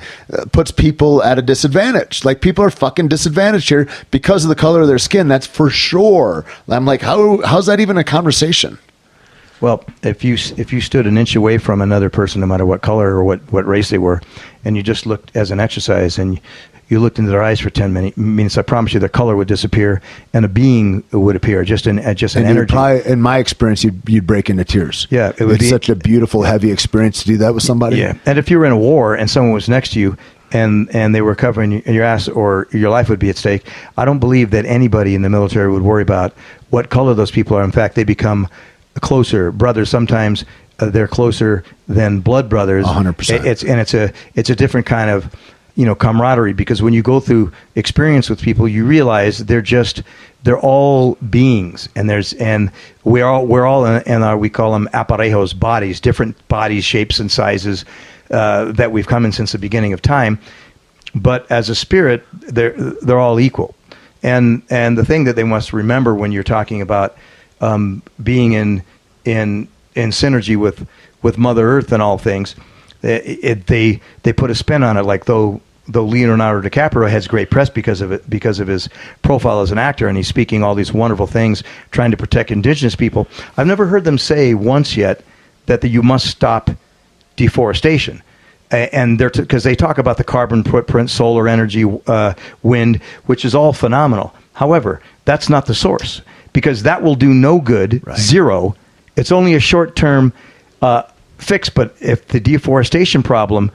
puts people at a disadvantage. Like, people are fucking disadvantaged here because of the color of their skin. That's for sure. I'm like, how's that even a conversation? Well, if you stood an inch away from another person, no matter what color or what race they were, and you just looked as an exercise, and you looked into their eyes for 10 minutes, I promise you their color would disappear and a being would appear, just an energy. Probably, in my experience, you'd break into tears. Yeah. It would be such a beautiful, heavy experience to do that with somebody. Yeah. And if you were in a war and someone was next to you and they were covering your ass, or your life would be at stake, I don't believe that anybody in the military would worry about what color those people are. In fact, they become closer brothers. Sometimes they're closer than blood brothers. 100%. It's a different kind of camaraderie, because when you go through experience with people, you realize they're all beings, and we're all in we call them aparejos, bodies, different bodies, shapes and sizes that we've come in since the beginning of time. But as a spirit, they're all equal. And the thing that they must remember when you're talking about being in synergy with Mother Earth and all things, they put a spin on it, like though Leonardo DiCaprio has great press because of his profile as an actor, and he's speaking all these wonderful things trying to protect indigenous people. I've never heard them say once yet that you must stop deforestation. And because they talk about the carbon footprint, solar energy, wind, which is all phenomenal. However, that's not the source, because that will do no good. Right. Zero. It's only a short-term fix. But if the deforestation problem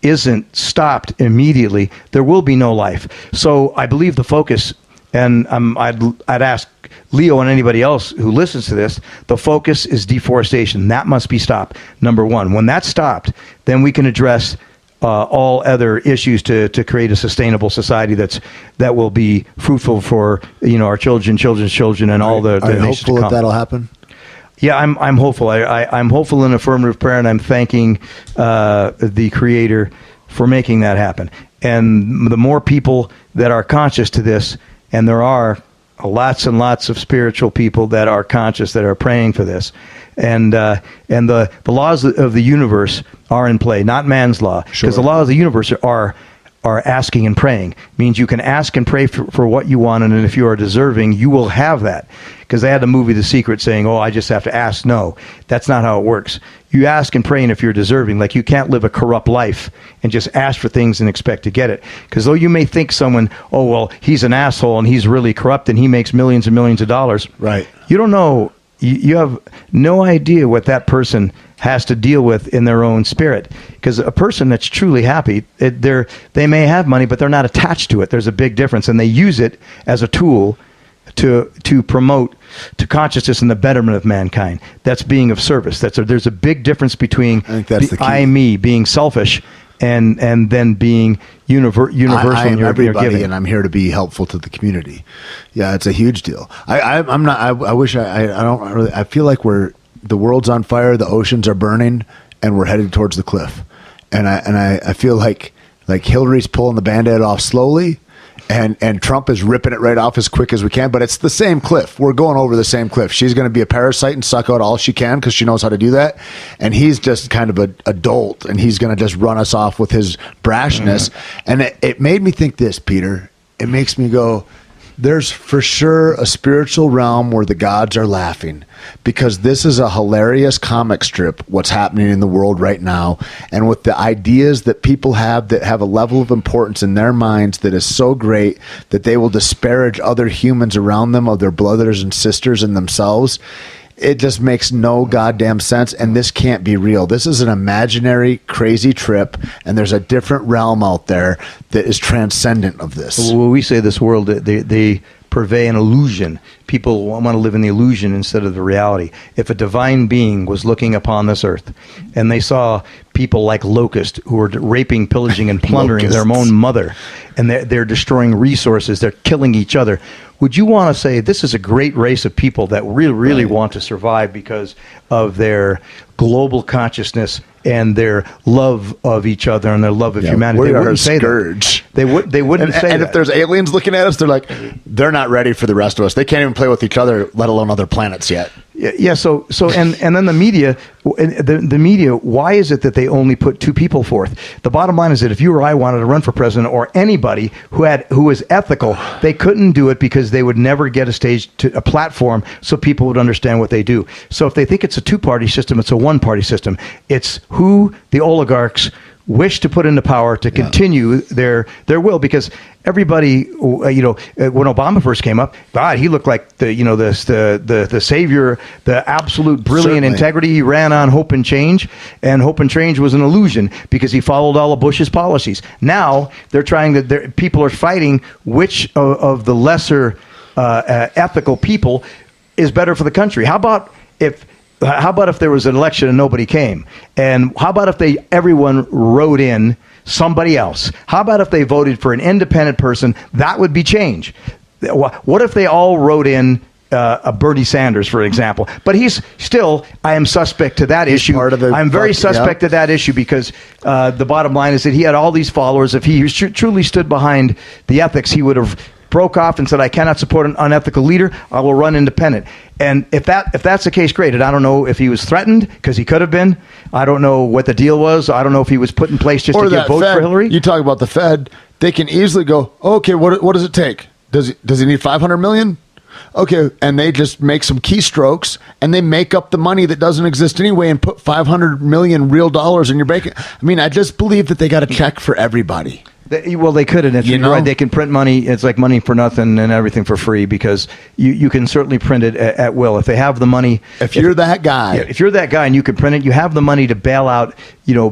isn't stopped immediately, there will be no life. So I believe the focus, and I'd ask Leo and anybody else who listens to this, the focus is deforestation. That must be stopped, number one. When that's stopped, then we can address all other issues to create a sustainable society that will be fruitful for our children's children, and all the Are you nations to hopeful come. that'll happen? Yeah, I'm hopeful. I'm hopeful in affirmative prayer, and I'm thanking the Creator for making that happen. And the more people that are conscious to this, and there are lots and lots of spiritual people that are conscious, that are praying for this, and the laws of the universe are in play, not man's law, because the laws of the universe are asking and praying. Means you can ask and pray for what you want, and if you are deserving, you will have that. Because they had the movie The Secret saying, oh, I just have to ask. No, that's not how it works. You ask and pray, and if you're deserving, like you can't live a corrupt life and just ask for things and expect to get it. Because though you may think someone, oh, well, he's an asshole and he's really corrupt and he makes millions and millions of dollars. Right. You don't know. You have no idea what that person has to deal with in their own spirit. Because a person that's truly happy, they may have money, but they're not attached to it. There's a big difference, and they use it as a tool to promote to consciousness and the betterment of mankind. That's being of service. There's a big difference between I think that's the key. I, me, being selfish, and then being universal. I am in your everybody, giving. and I'm here to be helpful to the community. Yeah, it's a huge deal. I'm not. I wish I don't really. I feel like the world's on fire, the oceans are burning, and we're headed towards the cliff. And I feel like Hillary's pulling the Band-Aid off slowly, and Trump is ripping it right off as quick as we can. But it's the same cliff. We're going over the same cliff. She's going to be a parasite and suck out all she can because she knows how to do that. And he's just kind of a dolt, and he's going to just run us off with his brashness. And it made me think this, Peter. It makes me go, there's for sure a spiritual realm where the gods are laughing, because this is a hilarious comic strip, what's happening in the world right now. And with the ideas that people have that have a level of importance in their minds that is so great that they will disparage other humans around them, of their brothers and sisters and themselves. It just makes no goddamn sense, and this can't be real. This is an imaginary, crazy trip, and there's a different realm out there that is transcendent of this. Well, we say this world, they purvey an illusion. People want to live in the illusion instead of the reality. If a divine being was looking upon this earth, and they saw people like locusts who are raping, pillaging, and plundering their own mother, and they're destroying resources, they're killing each other, would you want to say this is a great race of people that really want to survive because of their global consciousness and their love of each other and their love of humanity? We They are wouldn't a say scourge. that. They wouldn't say and that. if there's aliens looking at us, they're like, they're not ready for the rest of us. They can't even play with each other, let alone other planets yet. Yeah. So and then the media, why is it that they only put two people forth? The bottom line is that if you or I wanted to run for president, or anybody who was ethical, they couldn't do it because they would never get a platform so people would understand what they do. So if they think it's a two-party system, it's a one-party system. It's who the oligarchs wish to put into power to continue their will, because everybody, when Obama first came up, God, he looked like the savior, the absolute brilliant integrity. He ran on hope and change, and hope and change was an illusion because he followed all of Bush's policies. Now they're people are fighting which of the lesser ethical people is better for the country. How about if there was an election and nobody came? And how about if everyone wrote in somebody else? How about if they voted for an independent person? That would be change. What if they all wrote in Bernie Sanders, for example? But he's still, I am suspect to that issue. I'm very suspect to that issue because the bottom line is that he had all these followers. If he truly stood behind the ethics, he would have broke off and said, I cannot support an unethical leader. I will run independent. And if that's the case, great. And I don't know if he was threatened, because he could have been. I don't know what the deal was. I don't know if he was put in place just to get votes for Hillary. You talk about the Fed. They can easily go, okay, what does it take? Does he need 500 million? Okay, and they just make some keystrokes, and they make up the money that doesn't exist anyway and put 500 million real dollars in your bank. I mean, I just believe that they got a check for everybody. They could, and you're right. They can print money. It's like money for nothing and everything for free, because you can certainly print it at will if they have the money. If you're that guy, if you're that guy and you can print it, you have the money to bail out,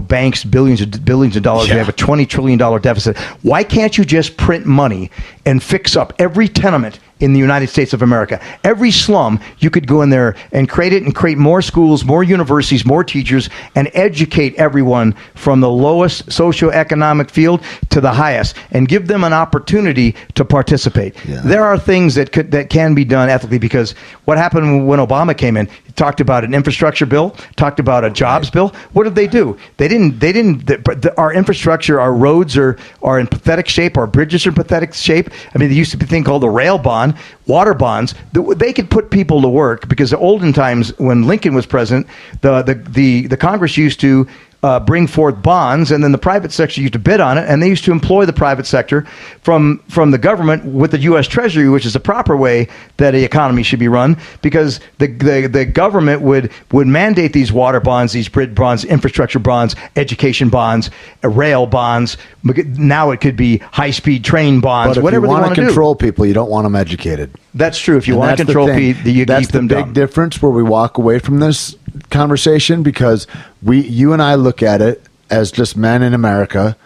banks billions of dollars. You have a $20 trillion deficit. Why can't you just print money and fix up every tenement in the United States of America? Every slum, you could go in there and create it, and create more schools, more universities, more teachers, and educate everyone from the lowest socioeconomic field to the highest, and give them an opportunity to participate. Yeah. There are things that can be done ethically, because what happened when Obama came in, he talked about an infrastructure bill, talked about a jobs bill. What did they do? They didn't. Our infrastructure, our roads are in pathetic shape. Our bridges are in pathetic shape. I mean, there used to be a thing called the rail bond, water bonds. They could put people to work, because the olden times when Lincoln was president, the Congress used to bring forth bonds, and then the private sector used to bid on it, and they used to employ the private sector from the government with the U.S. Treasury, which is the proper way that the economy should be run, because the government would mandate these water bonds, these bridge bonds, infrastructure bonds, education bonds, rail bonds. Now it could be high-speed train bonds, but whatever they want to do. If you want to control people, you don't want them educated. That's true. If you want to control people, you keep them dumb. That's the big difference where we walk away from this conversation, because you and I look at it as just men in America,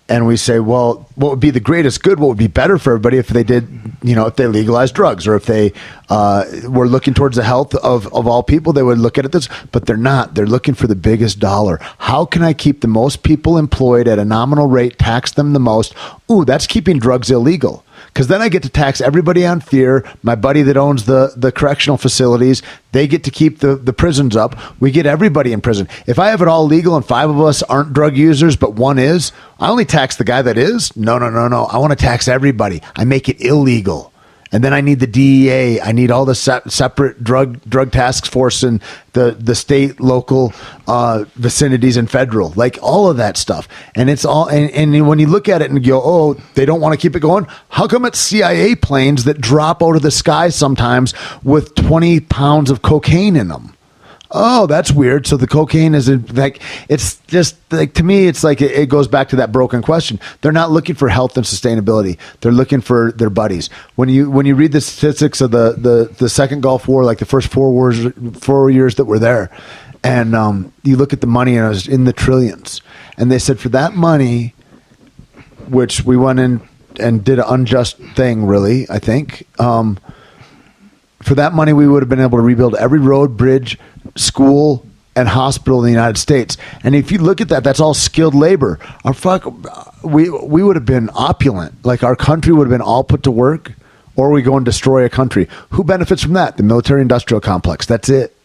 and we say, well, what would be the greatest good? What would be better for everybody if they did, if they legalized drugs, or if they were looking towards the health of all people, they would look at it this, but they're not. They're looking for the biggest dollar. How can I keep the most people employed at a nominal rate, tax them the most? Ooh, that's keeping drugs illegal. Because then I get to tax everybody on fear. My buddy that owns the correctional facilities, they get to keep the prisons up. We get everybody in prison. If I have it all legal and 5 of us aren't drug users, but 1 is, I only tax the guy that is? No. I want to tax everybody. I make it illegal. And then I need the DEA. I need all the separate drug task force and the state, local vicinities and federal, like all of that stuff. And it's all. And when you look at it and go, oh, they don't want to keep it going. How come it's CIA planes that drop out of the sky sometimes with 20 pounds of cocaine in them? Oh, that's weird. So the cocaine is like, it's just like, to me, it's like it goes back to that broken question. They're not looking for health and sustainability. They're looking for their buddies. When you read the statistics of the second Gulf War, like the first 4 years that were there, and you look at the money, and it was in the trillions. And they said for that money, which we went in and did an unjust thing, really, I think. For that money, we would have been able to rebuild every road, bridge, school, and hospital in the United States. And if you look at that, that's all skilled labor. We would have been opulent. Like, our country would have been all put to work, or we go and destroy a country. Who benefits from that? The military-industrial complex. That's it.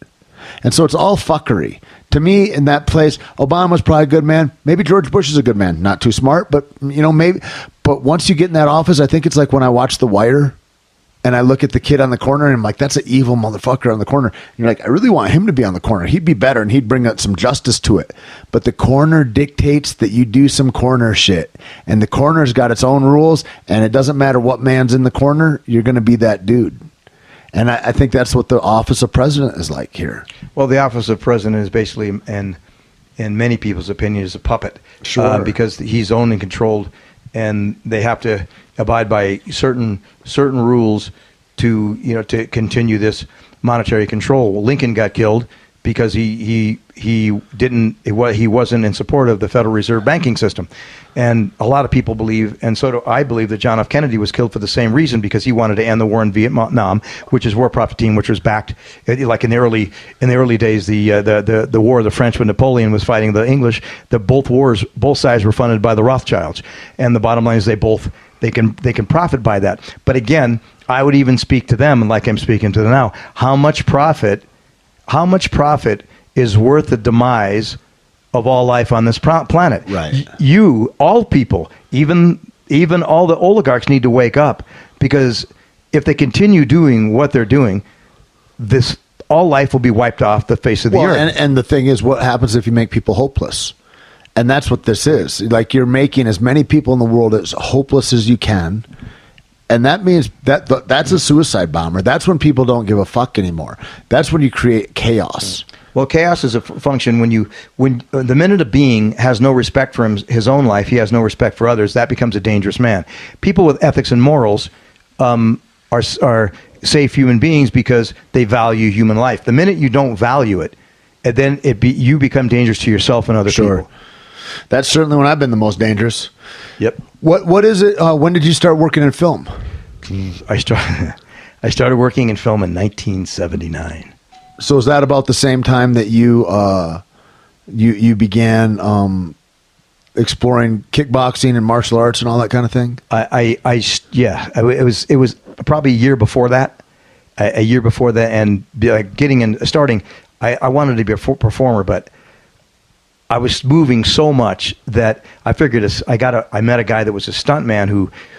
And so it's all fuckery. To me, in that place, Obama's probably a good man. Maybe George Bush is a good man. Not too smart, but, maybe. But once you get in that office, I think it's like when I watch The Wire, and I look at the kid on the corner, and I'm like, that's an evil motherfucker on the corner. And you're like, I really want him to be on the corner. He'd be better, and he'd bring out some justice to it. But the corner dictates that you do some corner shit. And the corner's got its own rules, and it doesn't matter what man's in the corner, you're going to be that dude. And I think that's what the office of president is like here. Well, the office of president is basically, in many people's opinion, is a puppet. Sure. Because he's owned and controlled, and they have to abide by certain rules to continue this monetary control. Well, Lincoln got killed because he wasn't in support of the Federal Reserve banking system, and a lot of people believe, and so do I believe, that John F. Kennedy was killed for the same reason, because he wanted to end the war in Vietnam, which is War Profit Team, which was backed, like in the early days, the war of the French when Napoleon was fighting the English. Both sides were funded by the Rothschilds, and the bottom line is they can profit by that. But again, I would even speak to them, like I'm speaking to them now. How much profit is worth the demise of all life on this planet? Right. All people, even all the oligarchs, need to wake up, because if they continue doing what they're doing, all life will be wiped off the face of the earth. And the thing is, what happens if you make people hopeless? And that's what this is. Like, you're making as many people in the world as hopeless as you can. And that means that's a suicide bomber. That's when people don't give a fuck anymore. That's when you create chaos. Well, chaos is a function when the minute a being has no respect for his own life, he has no respect for others. That becomes a dangerous man. People with ethics and morals are safe human beings because they value human life. The minute you don't value it, and then you become dangerous to yourself and other people. That's certainly when I've been the most dangerous. Yep. What is it? When did you start working in film? I started working in film in 1979. So is that about the same time that you began exploring kickboxing and martial arts and all that kind of thing? It was probably a year before that. And starting. I wanted to be a performer, but I was moving so much that I figured I met a guy that was a stunt man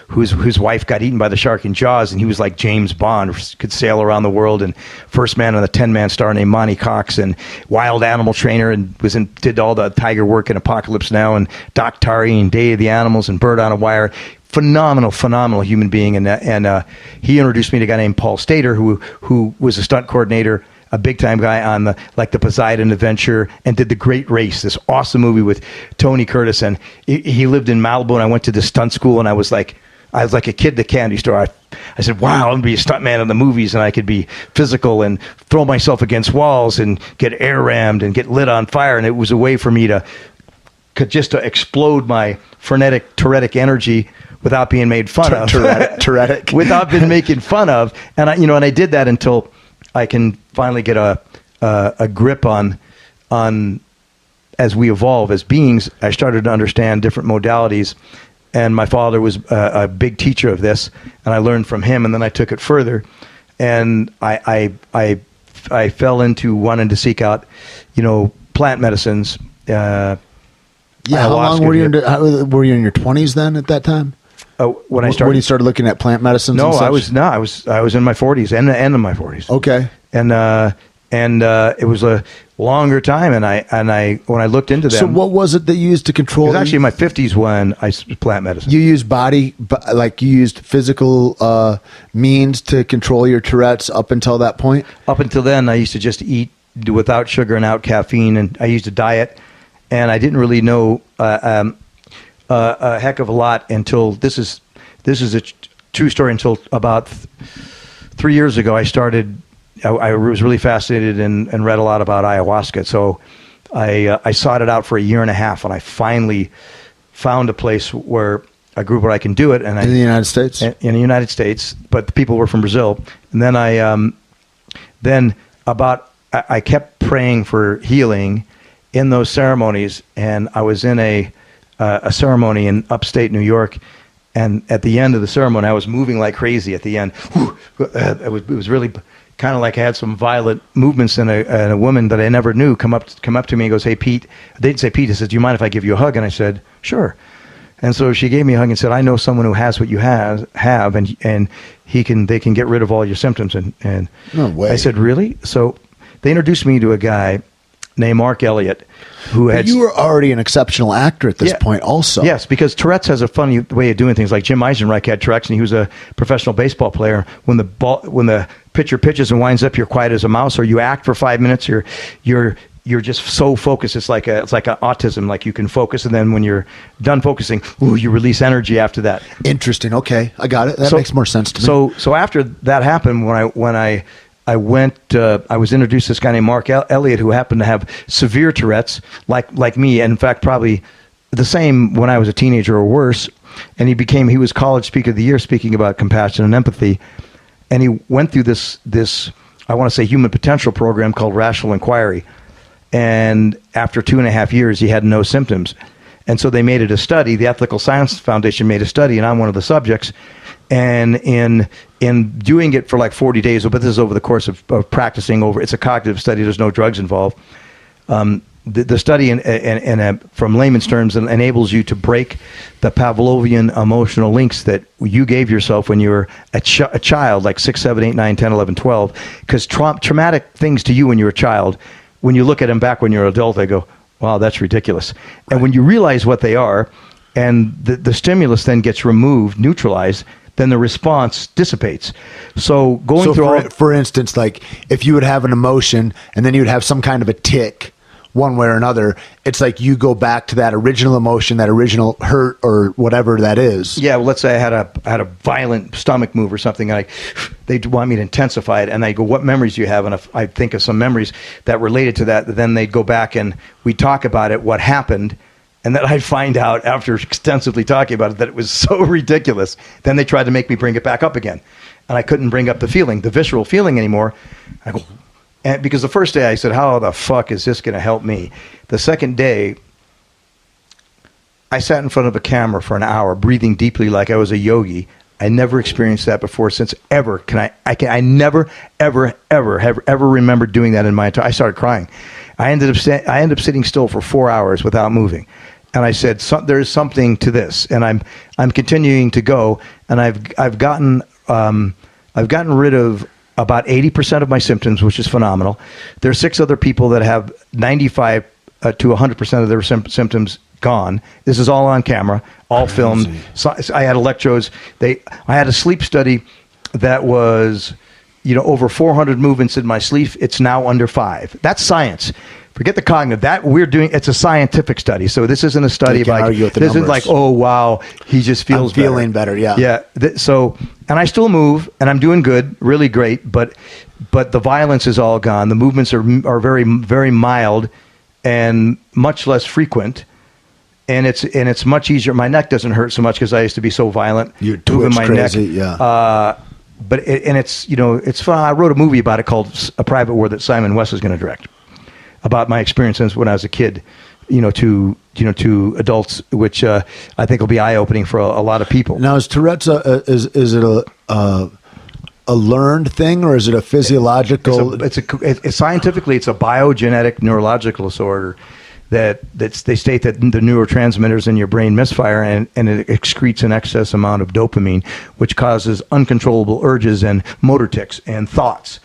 whose wife got eaten by the shark in Jaws, and he was like James Bond, could sail around the world, and first man on the 10-man star named Monty Cox, and wild animal trainer, and did all the tiger work in Apocalypse Now, and Doc Tari and Day of the Animals and Bird on a Wire. Phenomenal human being, and he introduced me to a guy named Paul Stater, who was a stunt coordinator, a big time guy on the Poseidon Adventure, and did The Great Race, this awesome movie with Tony Curtis. And he lived in Malibu, and I went to the stunt school, and I was like a kid at the candy store. I said, wow, I'm going to be a stuntman in the movies, and I could be physical and throw myself against walls and get air rammed and get lit on fire. And it was a way for me to explode my frenetic, Tourettic energy without being made fun of. Tourettic. Without being making fun of. And I did that until I can finally get a grip on as we evolve as beings. I started to understand different modalities, and my father was a big teacher of this, and I learned from him, and then I took it further, and I fell into wanting to seek out, plant medicines. How long were you were you in your 20s then at that time? When you started looking at plant medicines? No, I was in my 40s and in my 40s. Okay. And it was a longer time, and I when I looked into them. So what was it that you used to control? It was actually in my 50s when I plant medicine. You used you used physical means to control your Tourette's up until that point? Up until then, I used to just eat without sugar and out caffeine, and I used a diet, and I didn't really know a heck of a lot until this is a true story. Until about 3 years ago, I was really fascinated and read a lot about ayahuasca. So I sought it out for a year and a half, and I finally found a place where a group where I can do it. And in the United States? In the United States, but the people were from Brazil. And then I kept praying for healing in those ceremonies, and I was in a ceremony in upstate New York, and at the end of the ceremony, I was moving like crazy. At the end, it was really kind of like I had some violent movements, and a woman that I never knew come up to me and goes, "Hey, Pete." They didn't say Pete. He said, "Do you mind if I give you a hug?" And I said, "Sure." And so she gave me a hug and said, "I know someone who has what you have, and they can get rid of all your symptoms." And no way. I said, "Really?" So they introduced me to a guy named Mark Elliott, But you were already an exceptional actor at this point also. Yes, because Tourette's has a funny way of doing things. Like Jim Eisenreich had Tourette's, and he was a professional baseball player. When the pitcher pitches and winds up, you're quiet as a mouse, or you act for 5 minutes, you're just so focused. It's like a autism, like you can focus, and then when you're done focusing, you release energy after that. Interesting. Okay, I got it. That makes more sense to me. So after that happened, when I went, I was introduced to this guy named Mark Elliott, who happened to have severe Tourette's, like me, and in fact probably the same when I was a teenager or worse. And he was College Speaker of the Year, speaking about compassion and empathy. And he went through this I want to say human potential program called Rational Inquiry. And after 2.5 years, he had no symptoms. And so they made it a study. The Ethical Science Foundation made a study, and I'm one of the subjects. And in doing it for like 40 days, but this is over the course of practicing it's a cognitive study. There's no drugs involved. The study, from layman's terms, enables you to break the Pavlovian emotional links that you gave yourself when you were a child, like 6, 7, 8, 9, 10, 11, 12. Because traumatic things to you when you were a child, when you look at them back when you're an adult, they go, wow, that's ridiculous. And when you realize what they are, and the stimulus then gets removed, neutralized, then the response dissipates. So going through for instance, like if you would have an emotion and then you would have some kind of a tic one way or another, it's like you go back to that original emotion, that original hurt or whatever that is. Yeah, well, let's say I had a violent stomach move or something, and they want me to intensify it, and I go, what memories do you have? And if I think of some memories that related to that, then they'd go back and we talk about it, what happened, and then I'd find out after extensively talking about it that it was so ridiculous. Then they tried to make me bring it back up again, and I couldn't bring up the visceral feeling anymore. I go, and because the first day I said, how the fuck is this going to help me? The second day, I sat in front of a camera for an hour, breathing deeply like I was a yogi. I never experienced that before since ever. I never, ever remembered doing that in my entire. I started crying. I ended up sitting still for 4 hours without moving. And I said, there's something to this, and I'm continuing to go, and I've gotten rid of about 80% of my symptoms, which is phenomenal. There's 6 other people that have 95 to 100% of their symptoms gone. This is all on camera, all filmed. So I had electrodes. I had a sleep study that was, over 400 movements in my sleep. It's now under 5. That's science. Forget the cognitive. That we're doing. It's a scientific study. So this isn't a study of like this isn't like, oh wow, he just feels feeling better. Yeah. Yeah. So and I still move and I'm doing good, really great. But the violence is all gone. The movements are very, very mild and much less frequent. And it's much easier. My neck doesn't hurt so much because I used to be so violent. You twitch my crazy, neck. Yeah. But it's fun. I wrote a movie about it called A Private War that Simon West is going to direct, about my experiences when I was a kid, to adults, which I think will be eye opening for a lot of people. Now, is Tourette's is it a learned thing or is it a physiological? Scientifically, it's a biogenetic neurological disorder that they state that the neurotransmitters in your brain misfire and it excretes an excess amount of dopamine, which causes uncontrollable urges and motor tics and thoughts.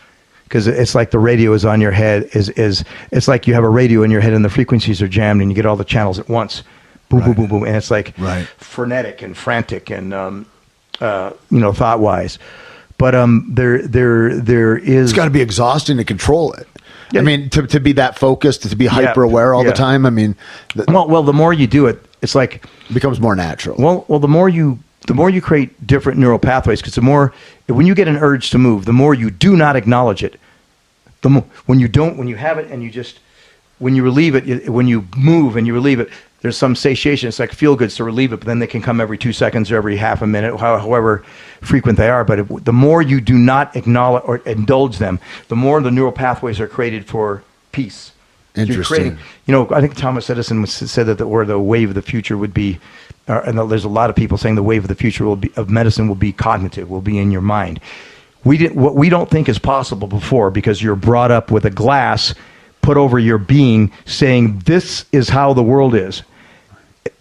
Because it's like the radio is on your head. It's like you have a radio in your head and the frequencies are jammed and you get all the channels at once. Boom, boom, boom, boom. And it's like frenetic and frantic and, thought wise. But there is. It's got to be exhausting to control it. Yeah. I mean, to be that focused, to be hyper aware all the time. I mean, well, the more you do it, it's like it becomes more natural. Well, the more you create different neural pathways, because when you get an urge to move, the more you do not acknowledge it, the more when you have it and when you relieve it, when you move and you relieve it, there's some satiation. It's like feel goods to relieve it, but then they can come every 2 seconds or every half a minute, however frequent they are. But the more you do not acknowledge or indulge them, the more the neural pathways are created for peace. Interesting. I think Thomas Edison said that the wave of the future would be, and there's a lot of people saying the wave of the future of medicine will be cognitive, will be in your mind. What we don't think is possible before, because you're brought up with a glass put over your being saying this is how the world is.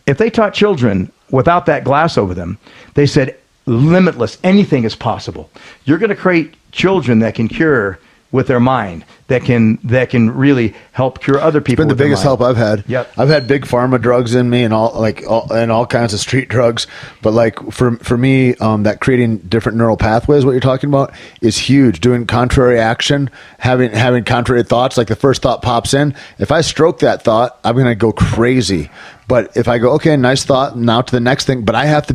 If they taught children without that glass over them, they said limitless, anything is possible. You're going to create children that can cure with their mind, that can really help cure other people. It's been the biggest help I've had. Yep. I've had big pharma drugs in me and all kinds of street drugs, but like for me, that creating different neural pathways, what you're talking about, is huge. Doing contrary action, having contrary thoughts, like the first thought pops in. If I stroke that thought, I'm gonna go crazy. But if I go, okay, nice thought, now to the next thing, but I have to,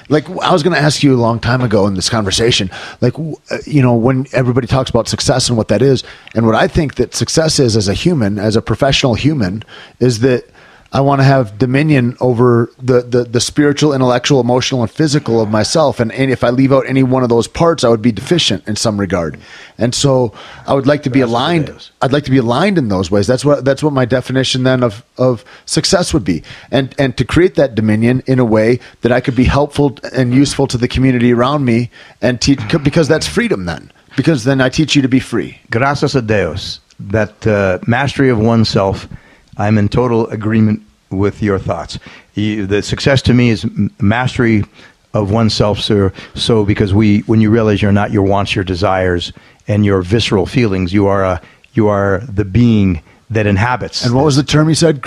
like, I was going to ask you a long time ago in this conversation, like, when everybody talks about success and what that is, and what I think that success is as a human, as a professional human, is that I want to have dominion over the spiritual, intellectual, emotional, and physical of myself. And if I leave out any one of those parts, I would be deficient in some regard. And so I would like to be aligned. I'd like to be aligned in those ways. That's what my definition then of success would be. And to create that dominion in a way that I could be helpful and useful to the community around me and teach, because that's freedom then. Because then I teach you to be free. Gracias a Deus. That mastery of oneself, I'm in total agreement with your thoughts. The success to me is mastery of oneself. So because when you realize you're not your wants, your desires, and your visceral feelings, you are the being that inhabits. And what was the term you said?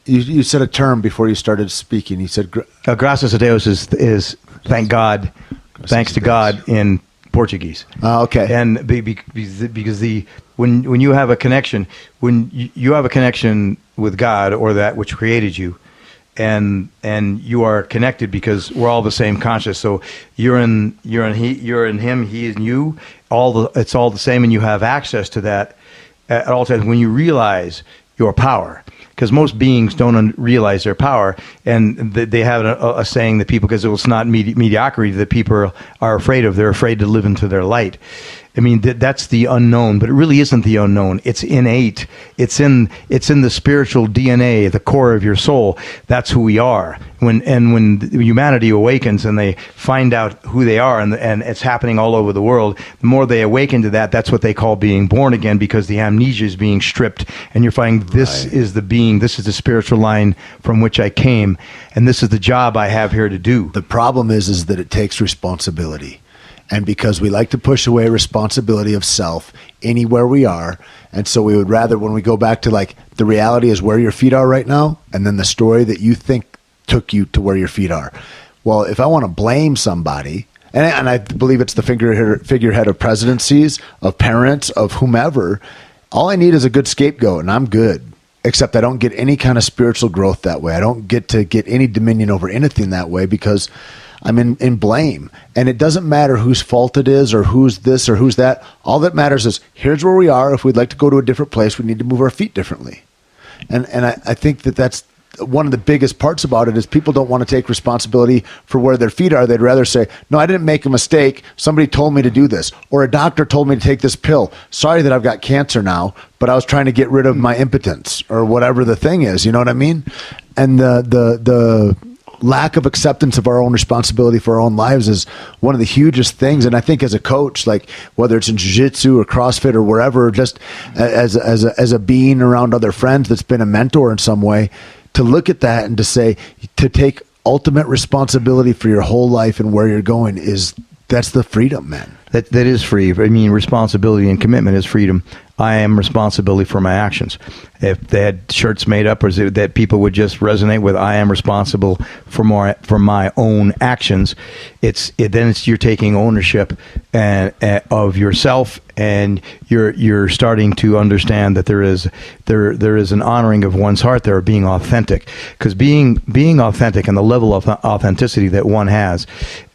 You said a term before you started speaking. You said graças a Deus is thank God, thanks to God in Portuguese. Okay. And because when you have a connection, when you have a connection with God or that which created you, and you are connected because we're all the same conscious. So you're in him, he is in you. It's all the same, and you have access to that at all times. When you realize your power, because most beings don't realize their power, and they have a saying that people, because it's not mediocrity that people are afraid of. They're afraid to live into their light. I mean, that's the unknown, but it really isn't the unknown. It's innate. It's in the spiritual DNA, the core of your soul. That's who we are. When humanity awakens and they find out who they are, and it's happening all over the world, the more they awaken to that, that's what they call being born again, because the amnesia is being stripped, and you're finding this is the being, this is the spiritual line from which I came, and this is the job I have here to do. The problem is that it takes responsibility. And because we like to push away responsibility of self anywhere we are, and so we would rather, when we go back to like the reality is where your feet are right now, and then the story that you think took you to where your feet are. Well, if I want to blame somebody, and I believe it's the figurehead of presidencies, of parents, of whomever, all I need is a good scapegoat, and I'm good. Except I don't get any kind of spiritual growth that way. I don't get to get any dominion over anything that way, because I'm in blame. And it doesn't matter whose fault it is or who's this or who's that. All that matters is here's where we are. If we'd like to go to a different place, we need to move our feet differently. And I think that's one of the biggest parts about it is people don't want to take responsibility for where their feet are. They'd rather say, no, I didn't make a mistake. Somebody told me to do this. Or a doctor told me to take this pill. Sorry that I've got cancer now, but I was trying to get rid of my impotence or whatever the thing is. You know what I mean? And the lack of acceptance of our own responsibility for our own lives is one of the hugest things. And I think as a coach, like whether it's in jiu-jitsu or CrossFit or wherever, just as a being around other friends that's been a mentor in some way, to look at that and to say, to take ultimate responsibility for your whole life and where you're going that's the freedom, man. That is free. I mean, responsibility and commitment is freedom. I am responsibility for my actions. If they had shirts made up, or that people would just resonate with, I am responsible for my own actions. You're taking ownership of yourself, and you're starting to understand that there is an honoring of one's heart there, of being authentic. Because being authentic and the level of authenticity that one has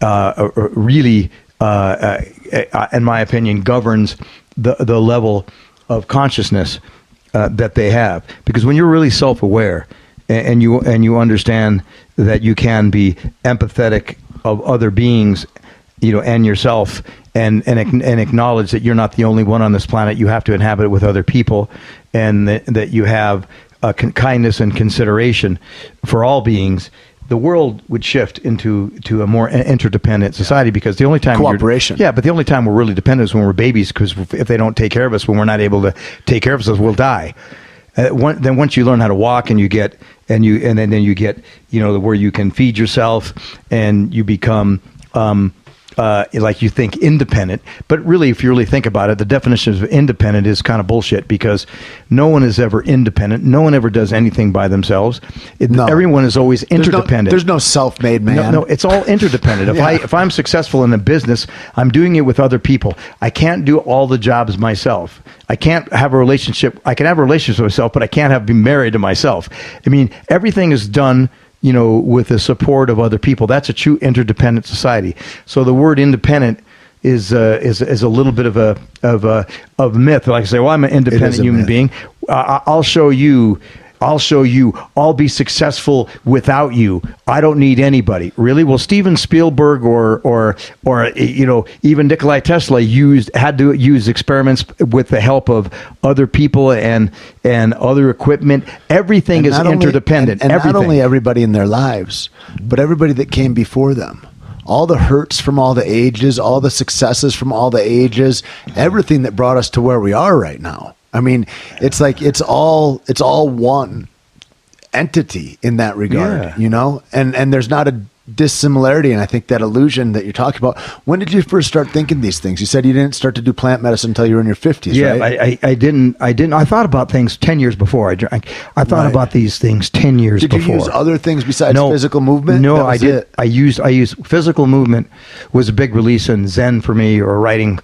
really, in my opinion, governs the level of consciousness that they have. Because when you're really self-aware and you understand that you can be empathetic of other beings, and yourself, and acknowledge that you're not the only one on this planet, you have to inhabit it with other people, and that you have kindness and consideration for all beings, the world would shift into a more interdependent society. Because the only time cooperation. But the only time we're really dependent is when we're babies. Because if they don't take care of us, when we're not able to take care of ourselves, we'll die. Then once you learn how to walk, and you get then you get where you can feed yourself, and you become like you think independent. But really, if you really think about it, the definition of independent is kind of bullshit, because no one is ever independent. No one ever does anything by themselves. Everyone is always interdependent. There's no self-made man. No, it's all interdependent. If I'm successful in a business, I'm doing it with other people. I can't do all the jobs myself. I can't have a relationship. I can have a relationship with myself, but I can't be married to myself. I mean, everything is done with the support of other people. That's a true interdependent society. So the word independent is a little bit of a myth. Like I say, well, I'm an independent human being. I'll show you. I'll be successful without you. I don't need anybody. Really? Well, Steven Spielberg or even Nikola Tesla had to use experiments with the help of other people and other equipment. Everything is interdependent. And not only everybody in their lives, but everybody that came before them. All the hurts from all the ages, all the successes from all the ages, everything that brought us to where we are right now. I mean, it's like it's all one entity in that regard, and there's not dissimilarity, and I think that illusion that you're talking about. When did you first start thinking these things? You said you didn't start to do plant medicine until you were in your 50s, yeah, right? I didn't. I thought about things 10 years before I drank. I thought about these things 10 years before. Did you use other things besides physical movement? No, I did. I used physical movement was a big release in Zen for me, or riding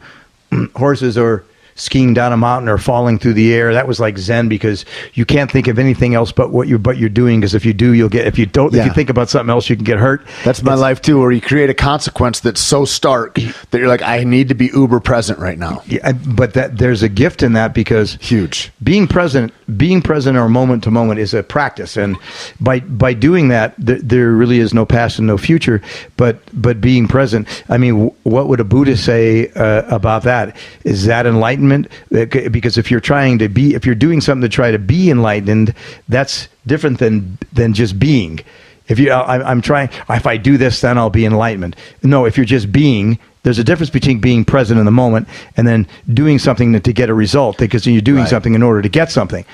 horses, or skiing down a mountain, or falling through the air. That was like Zen, because you can't think of anything else but what you're doing, because if you do, you'll get, if you think about something else, you can get hurt. That's my life too, where you create a consequence that's so stark that you're like, I need to be uber present right now. Yeah, but there's a gift in that, because huge. Being present or moment to moment is a practice, and by doing that, there really is no past and no future, but being present. I mean, what would a Buddhist say about that? Is that enlightenment? Because if you're doing something to try to be enlightened, that's different than just being. If I do this, then I'll be enlightenment. No, if you're just being, there's a difference between being present in the moment and then doing something to get a result, because you're doing something in order to get something.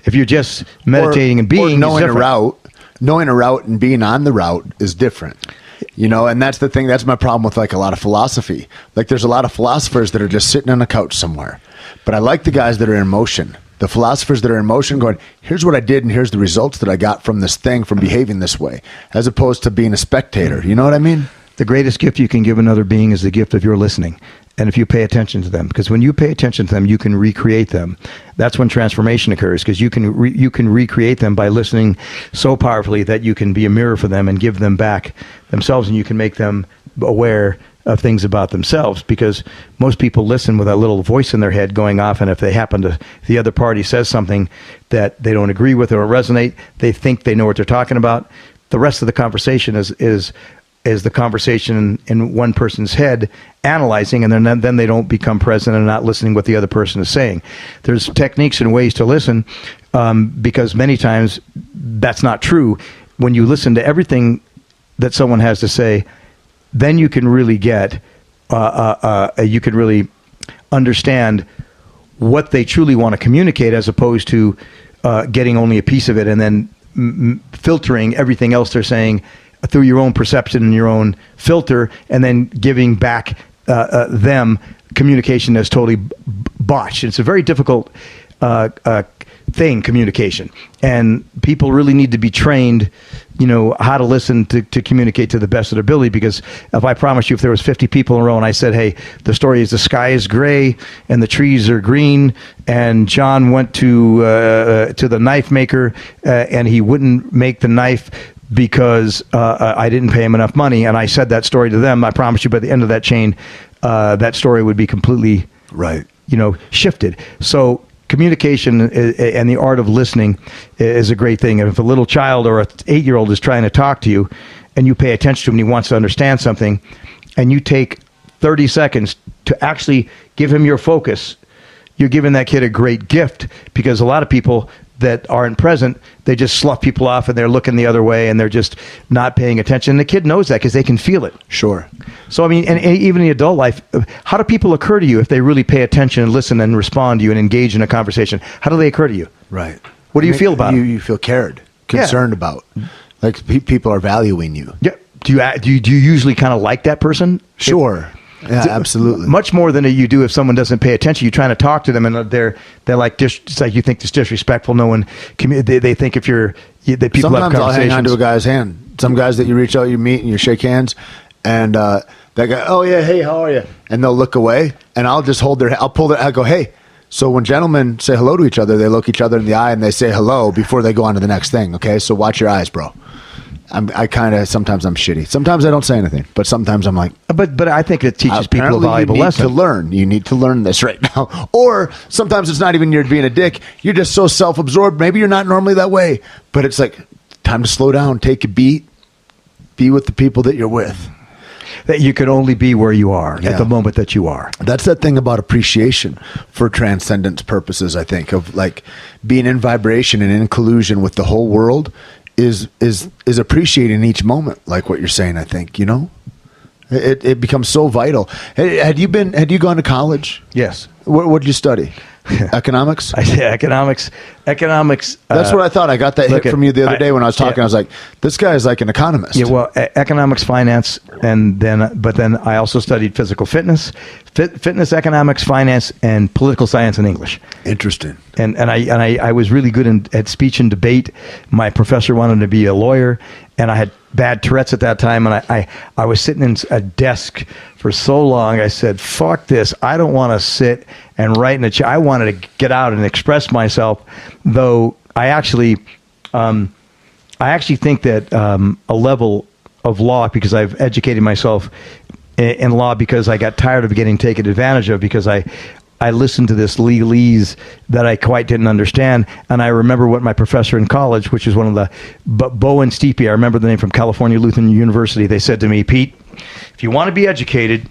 If you're just meditating and being, or knowing a route and being on the route is different. You know, and that's the thing. That's my problem with like a lot of philosophy. Like, there's a lot of philosophers that are just sitting on a couch somewhere. But I like the guys that are in motion. The philosophers that are in motion going, here's what I did and here's the results that I got from this thing, from behaving this way, as opposed to being a spectator. You know what I mean? The greatest gift you can give another being is the gift of your listening. And if you pay attention to them, because when you pay attention to them, you can recreate them. That's when transformation occurs, because you can recreate them by listening so powerfully that you can be a mirror for them and give them back themselves, and you can make them aware of things about themselves, because most people listen with a little voice in their head going off, and if the other party says something that they don't agree with or resonate, they think they know what they're talking about. The rest of the conversation is the conversation in one person's head analyzing, and then they don't become present and not listening what the other person is saying. There's techniques and ways to listen, because many times that's not true. When you listen to everything that someone has to say, then you can really understand what they truly want to communicate, as opposed to getting only a piece of it and then filtering everything else they're saying through your own perception and your own filter, and then giving back them communication that's totally botched. It's a very difficult thing, communication, and people really need to be trained, how to listen to communicate to the best of their ability. Because if I promise you, if there was 50 people in a row and I said, hey, the story is the sky is gray and the trees are green, and John went to the knife maker and he wouldn't make the knife because I didn't pay him enough money, and I said that story to them, I promise you by the end of that chain, that story would be completely shifted. So communication and the art of listening is a great thing. And if a little child or an 8-year-old is trying to talk to you, and you pay attention to him and he wants to understand something, and you take 30 seconds to actually give him your focus, you're giving that kid a great gift. Because a lot of people that aren't present, they just slough people off and they're looking the other way and they're just not paying attention. And the kid knows that because they can feel it. Sure. So, I mean, and even in adult life, how do people occur to you if they really pay attention and listen and respond to you and engage in a conversation? How do they occur to you? Right. What do you feel about it? You feel cared, concerned about. Like people are valuing you. Yeah. Do you usually kind of like that person? Sure. Yeah, absolutely. Much more than you do if someone doesn't pay attention. You're trying to talk to them, and they're like it's like you think it's disrespectful. No one, they think if you're that people sometimes have conversations. I'll hang on to a guy's hand. Some guys that you reach out, you meet, and you shake hands, and that guy, oh yeah, hey, how are you? And they'll look away, and I'll just I'll pull their, I go, hey. So when gentlemen say hello to each other, they look each other in the eye and they say hello before they go on to the next thing. Okay, so watch your eyes, bro. Sometimes I'm shitty. Sometimes I don't say anything, but sometimes I'm like. But I think it teaches people a valuable lesson. You need to learn this right now. Or sometimes it's not even you're being a dick. You're just so self-absorbed. Maybe you're not normally that way, but it's like time to slow down, take a beat, be with the people that you're with. That you can only be where you are at the moment that you are. That's that thing about appreciation for transcendence purposes, I think, of like being in vibration and in collusion with the whole world is appreciating each moment, like what you're saying, I think, it becomes so vital. Had you gone to college? Yes. What did you study? Economics? I say economics. Economics. That's what I thought. I got that hit from you the other day when I was talking. I was like, this guy is like an economist. Yeah, well, economics, finance, but then I also studied physical fitness, fitness, economics, finance, and political science and English. Interesting. And I was really good at speech and debate. My professor wanted to be a lawyer, and I had bad Tourette's at that time, and I was sitting in a desk for so long. I said, fuck this. I don't want to sit and write in a chair. I wanted to get out and express myself, though I actually think that a level of law, because I've educated myself in law, because I got tired of getting taken advantage of, because I listened to this legalese that I quite didn't understand. And I remember what my professor in college, which is one of the, Bo and Steepy, I remember the name, from California Lutheran University, they said to me, Pete, if you want to be educated,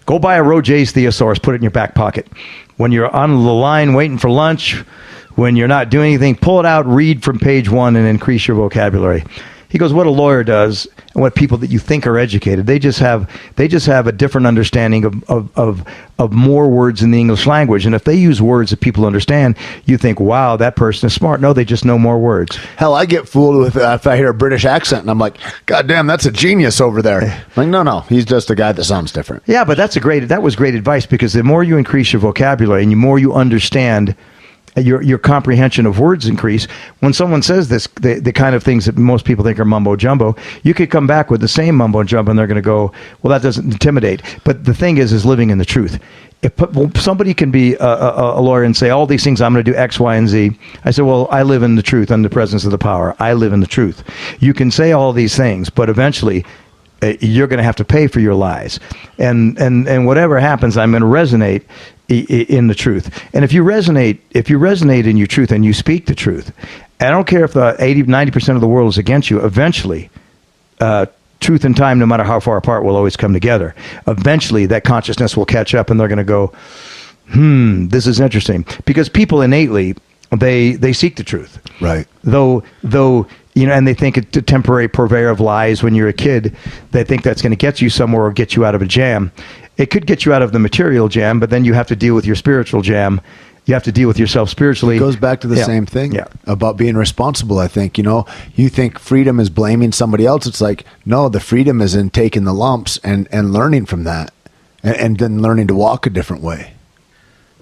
go buy a Roget's Thesaurus, put it in your back pocket. When you're on the line waiting for lunch, when you're not doing anything, pull it out, read from page 1 and increase your vocabulary. He goes, what a lawyer does, and what people that you think are educated, they just have a different understanding of more words in the English language. And if they use words that people understand, you think, wow, that person is smart. No, they just know more words. Hell, I get fooled with if I hear a British accent and I'm like, God damn, that's a genius over there. I'm like, no, he's just a guy that sounds different. Yeah, but that was great advice, because the more you increase your vocabulary and the more you understand, your comprehension of words increase. When someone says this, the kind of things that most people think are mumbo jumbo, you could come back with the same mumbo jumbo and they're going to go, well, that doesn't intimidate. But the thing is living in the truth. If somebody can be a lawyer and say all these things, I'm going to do X, Y, and Z. I said, well, I live in the truth. I'm the presence of the power. I live in the truth. You can say all these things, but eventually you're going to have to pay for your lies. And whatever happens, I'm going to resonate in the truth. And if you resonate in your truth and you speak the truth, I don't care if the 90% of the world is against you, eventually truth and time, no matter how far apart, will always come together. Eventually that consciousness will catch up and they're going to go, this is interesting. Because people innately, they seek the truth. Right. Though and they think it's a temporary purveyor of lies. When you're a kid, they think that's going to get you somewhere or get you out of a jam. It could get you out of the material jam, but then you have to deal with your spiritual jam. You have to deal with yourself spiritually. It goes back to the same thing about being responsible, I think. You think freedom is blaming somebody else. It's like, no, the freedom is in taking the lumps and learning from that and then learning to walk a different way.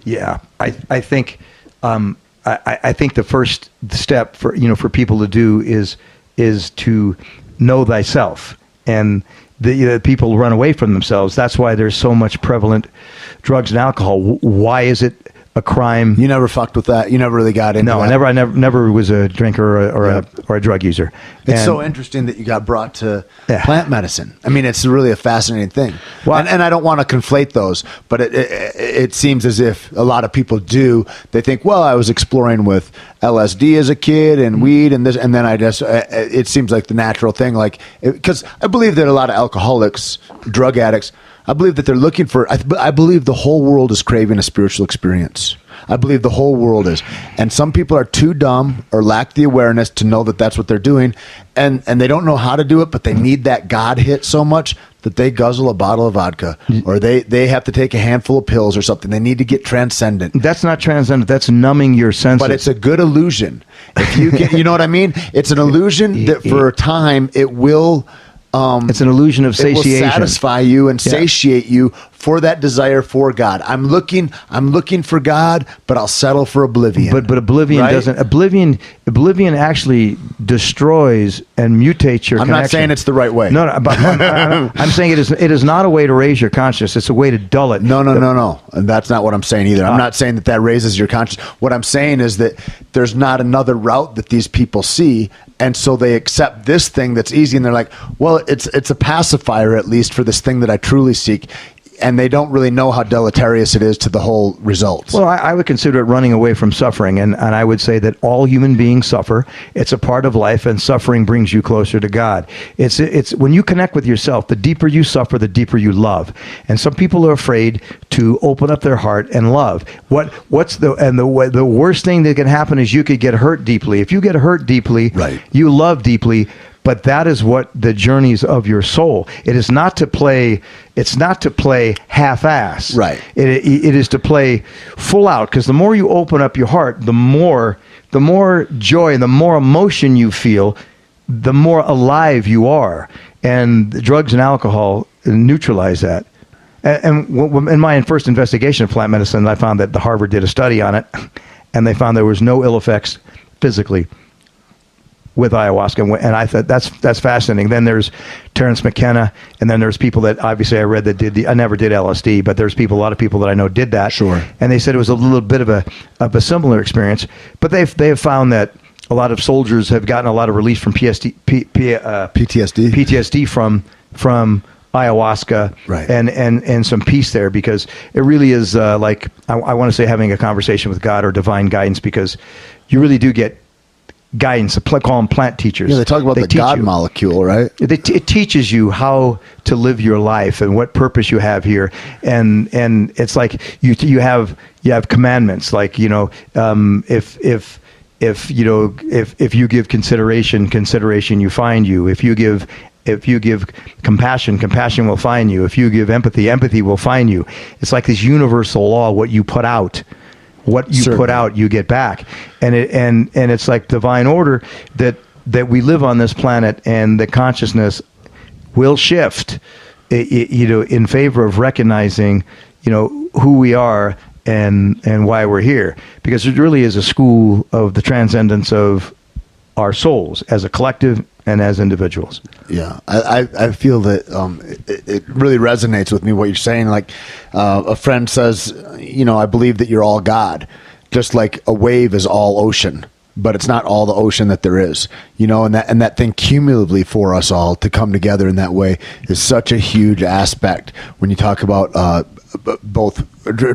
Yeah, I think I think the first step for people to do is to know thyself. And the people run away from themselves. That's why there's so much prevalent drugs and alcohol. Why is it a crime? You never fucked with that. You never really got into that. No, I never was a drinker or a drug user. It's so interesting that you got brought to plant medicine. I mean, it's really a fascinating thing. Well, and I don't want to conflate those, but it seems as if a lot of people do. They think, well, I was exploring with LSD as a kid and weed and this, and then I just, it seems like the natural thing. Like, because I believe that a lot of alcoholics, drug addicts, I believe that they're looking for, I believe the whole world is craving a spiritual experience. I believe the whole world is. And some people are too dumb or lack the awareness to know that that's what they're doing. And they don't know how to do it, but they need that God hit so much that they guzzle a bottle of vodka or they have to take a handful of pills or something. They need to get transcendent. That's not transcendent. That's numbing your senses. But it's a good illusion. If you get, you know what I mean? It's an illusion that for a time it will... it's an illusion of satiation. It will satisfy you and satiate you for that desire for God. I'm looking for God, but I'll settle for oblivion. But oblivion doesn't. Oblivion actually destroys and mutates your connection. I'm not saying it's the right way. No, but I'm saying it is not a way to raise your consciousness. It's a way to dull it. No. And that's not what I'm saying either. I'm not saying that raises your consciousness. What I'm saying is that there's not another route that these people see, and so they accept this thing that's easy, and they're like, well, it's a pacifier at least for this thing that I truly seek. And they don't really know how deleterious it is to the whole results. Well, I would consider it running away from suffering. And I would say that all human beings suffer. It's a part of life, and suffering brings you closer to God. It's when you connect with yourself, the deeper you suffer, the deeper you love. And some people are afraid to open up their heart and love. The worst thing that can happen is you could get hurt deeply. If you get hurt deeply, you love deeply. but that is what the journeys of your soul. It is not to play. It's not to play half-ass. Right. It is to play full out, because the more you open up your heart, the more joy and the more emotion you feel, the more alive you are. And drugs and alcohol neutralize that. And in my first investigation of plant medicine, I found that Harvard did a study on it, and they found there was no ill effects physically with ayahuasca, and I thought that's fascinating. Then there's Terrence McKenna, and then there's people that obviously I read that I never did LSD, but there's a lot of people that I know did that. Sure. And they said it was a little bit of a similar experience, but they have found that a lot of soldiers have gotten a lot of relief from PTSD from ayahuasca, right. and some peace there, because it really is like I want to say having a conversation with God or divine guidance, because you really do get guidance. Call them plant teachers. Yeah, they talk about the God molecule, right? It teaches you how to live your life and what purpose you have here, and it's like you have commandments, like if you give consideration you find you. If you give compassion will find you. If you give empathy will find you. It's like this universal law: what you put out, you get back. And it's like divine order that we live on this planet, and the consciousness will shift, in favor of recognizing, who we are and why we're here, because it really is a school of the transcendence of our souls as a collective and as individuals. Yeah, I feel that it really resonates with me what you're saying. Like a friend says, I believe that you're all God, just like a wave is all ocean, but it's not all the ocean that there is. And that thing cumulatively for us all to come together in that way is such a huge aspect when you talk about both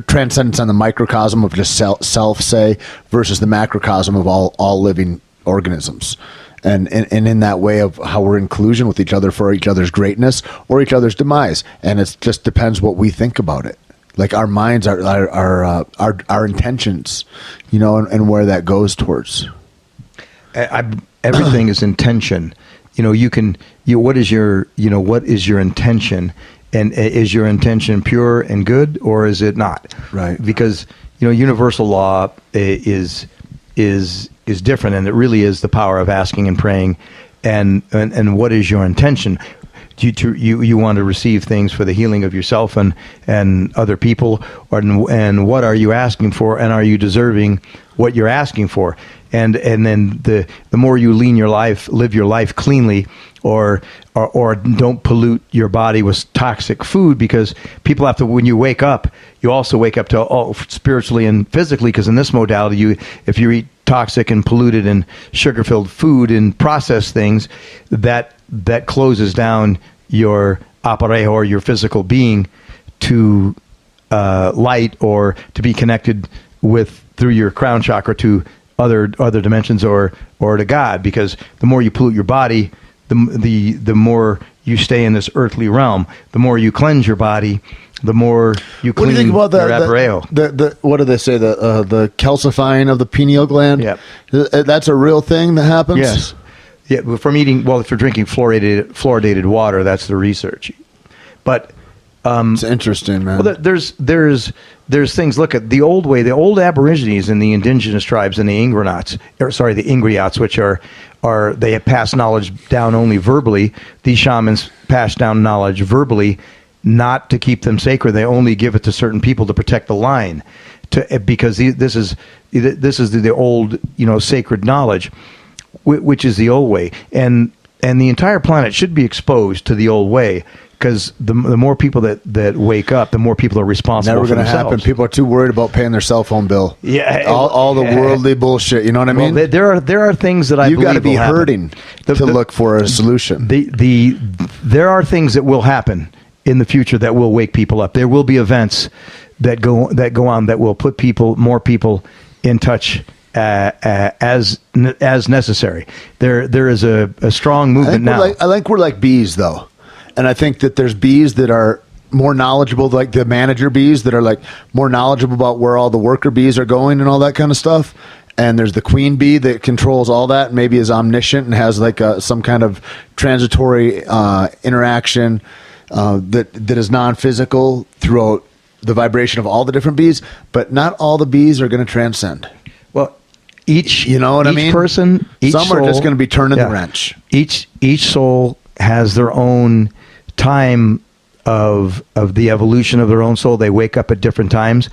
transcendence on the microcosm of just self, say, versus the macrocosm of all living organisms. And in that way of how we're in collusion with each other for each other's greatness or each other's demise. And it just depends what we think about it. Like our minds, our intentions, and where that goes towards. Everything is intention. What is your intention? And is your intention pure and good, or is it not? Right. Because universal law is different, and it really is the power of asking and praying. And what is your intention? You want to receive things for the healing of yourself and other people, and what are you asking for, and are you deserving what you're asking for? And then the more you live your life cleanly, or don't pollute your body with toxic food, because people have to, when you wake up, you also wake up to spiritually and physically, because in this modality, if you eat toxic and polluted and sugar-filled food and processed things, that closes down your aparejo, or your physical being, to light, or to be connected through your crown chakra to other dimensions, or to God. Because the more you pollute your body, the more you stay in this earthly realm. The more you cleanse your body, the more you clean your aparejo. What do they say? The calcifying of the pineal gland. Yeah, that's a real thing that happens. Yes. Yeah, from eating. Well, if you're drinking fluoridated water, that's the research. But it's interesting, man. Well, there's things. Look at the old way. The old Aborigines and the indigenous tribes and the Ingriots, which are they have passed knowledge down only verbally. These shamans pass down knowledge verbally, not to keep them sacred. They only give it to certain people to protect the line, because this is the old sacred knowledge, which is the old way, and the entire planet should be exposed to the old way. Because the more people that wake up, the more people are responsible. Never for going to happen. People are too worried about paying their cell phone bill. Yeah, all the worldly bullshit. You know what I mean? Well, there are things that you got to be hurting to look for a solution. There are things that will happen in the future that will wake people up. There will be events that go on that will put more people in touch as necessary. There is a strong movement now. I think we're like bees, though. And I think that there's bees that are more knowledgeable, like the manager bees that are like more knowledgeable about where all the worker bees are going and all that kind of stuff. and there's the queen bee that controls all that, and maybe is omniscient and has like some kind of transitory interaction that is non-physical throughout the vibration of all the different bees, but not all the bees are going to transcend. Well, each person, some are just going to be turning the wrench. Each soul has their own time of the evolution of their own soul. They wake up at different times.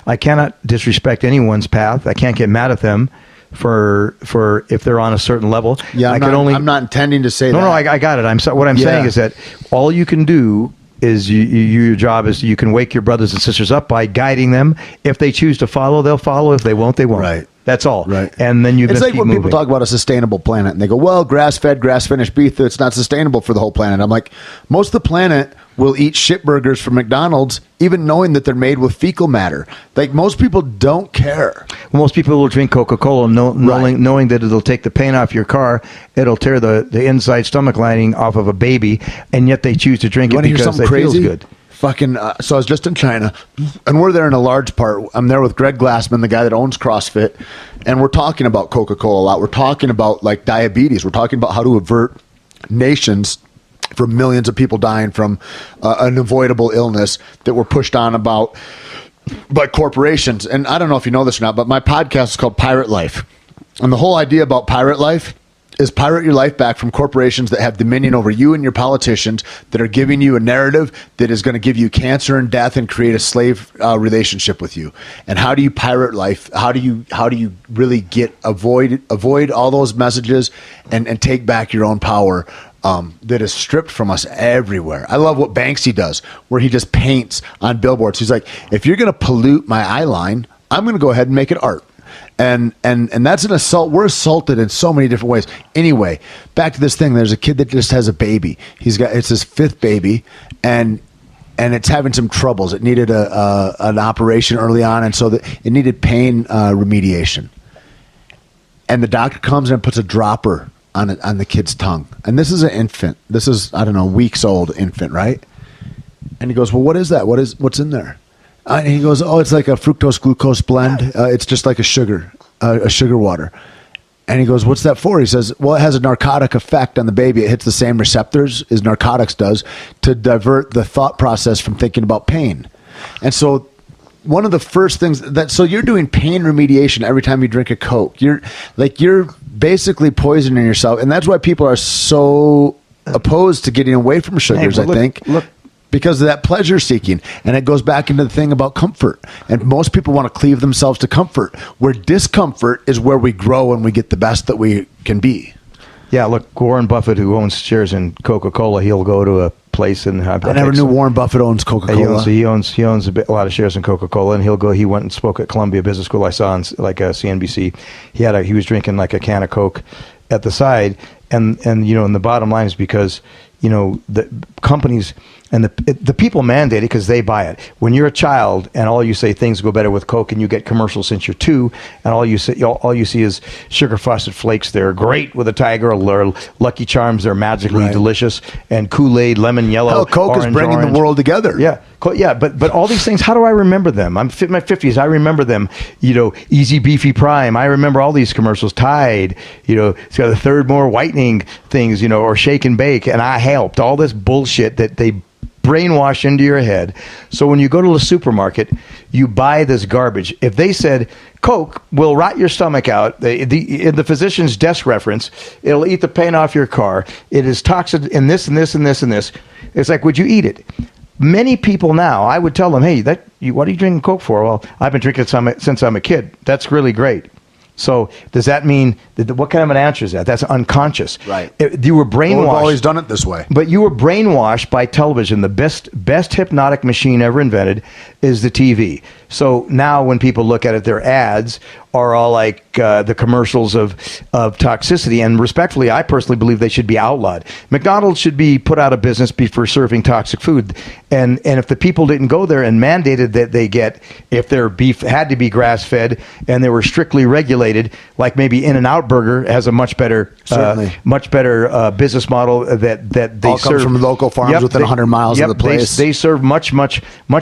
I cannot disrespect anyone's path. I can't get mad at them for if they're on a certain level. Yeah, I'm not intending to say that. No, I got it. What I'm saying is that all you can do is your job is you can wake your brothers and sisters up by guiding them. If they choose to follow, they'll follow. If they won't, they won't. Right. That's all. Right. And then you it's just like keep when moving. people talk about a sustainable planet and they go, well, grass-fed, grass-finished beef, it's not sustainable for the whole planet. I'm like, most of the planet will eat shit burgers from McDonald's, even knowing that they're made with fecal matter. Like, most people don't care. Well, most people will drink Coca-Cola knowing that it'll take the paint off your car, it'll tear the inside stomach lining off of a baby, and yet they choose to drink it because it feels good. Fucking, so I was just in China, and we're there in a large part. I'm there with Greg Glassman, the guy that owns CrossFit, and we're talking about Coca-Cola a lot. We're talking about like diabetes. We're talking about how to avert nations from millions of people dying from an avoidable illness that we're pushed on about by corporations. And I don't know if you know this or not, but my podcast is called Pirate Life. And the whole idea about pirate life is pirate your life back from corporations that have dominion over you and your politicians, that are giving you a narrative that is going to give you cancer and death and create a slave relationship with you. And how do you pirate life? How do you really avoid all those messages and take back your own power that is stripped from us everywhere? I love what Banksy does, where he just paints on billboards. He's like, if you're going to pollute my eye line, I'm going to go ahead and make it art. And that's an assault. We're assaulted in so many different ways. Anyway, back to this thing. There's a kid that just has a baby. It's his 5th baby, and it's having some troubles. It needed an operation early on, and so it needed pain remediation. And the doctor comes and puts a dropper on the kid's tongue. And this is an infant. This is, I don't know, weeks old infant, right? And he goes, well, what is that? What's in there? And he goes, oh, it's like a fructose glucose blend. It's just like a sugar water. And he goes, what's that for? He says, well, it has a narcotic effect on the baby. It hits the same receptors as narcotics does to divert the thought process from thinking about pain. And so one of the first things so you're doing pain remediation every time you drink a Coke. You're basically poisoning yourself. And that's why people are so opposed to getting away from sugars, I think. Look. Because of that pleasure seeking. And it goes back into the thing about comfort. And most people want to cleave themselves to comfort, where discomfort is where we grow and we get the best that we can be. Yeah, look, Warren Buffett, who owns shares in Coca-Cola, he'll go to a place and I never knew Warren Buffett owns Coca-Cola. He owns a lot of shares in Coca-Cola, and he went and spoke at Columbia Business School. I saw on CNBC. He was drinking like a can of Coke at the side, and the bottom line is because the companies and the people mandate it because they buy it. When you're a child and all you say things go better with Coke, and you get commercials since you're 2, and all you see is sugar frosted flakes. They're great with a tiger, or Lucky Charms. They're magically delicious, and Kool-Aid, lemon yellow. Hell, Coke is bringing the world together. Yeah. But all these things, how do I remember them? I'm in my 50s. I remember them. Easy Beefy Prime. I remember all these commercials. Tide. It's got the third more whitening things. Or Shake and Bake. And I helped all this bullshit that they brainwash into your head. So when you go to the supermarket, you buy this garbage. If they said Coke will rot your stomach out, in the physician's desk reference, it'll eat the paint off your car. It is toxic in this and this and this and this. It's like, would you eat it? Many people now, I would tell them, hey, what are you drinking Coke for? Well, I've been drinking it since I'm a kid. That's really great. So does that mean what kind of an answer is that? That's unconscious. Right. You were brainwashed. Well, we've always done it this way. But you were brainwashed by television. The best hypnotic machine ever invented is the TV. So now when people look at it, their ads are all like the commercials of toxicity. And respectfully, I personally believe they should be outlawed. McDonald's should be put out of business for serving toxic food. And if the people didn't go there and mandated that if their beef had to be grass-fed and they were strictly regulated, like maybe In-N-Out Burger has a much better business model that they all serve comes from local farms within 100 miles of the place. They serve much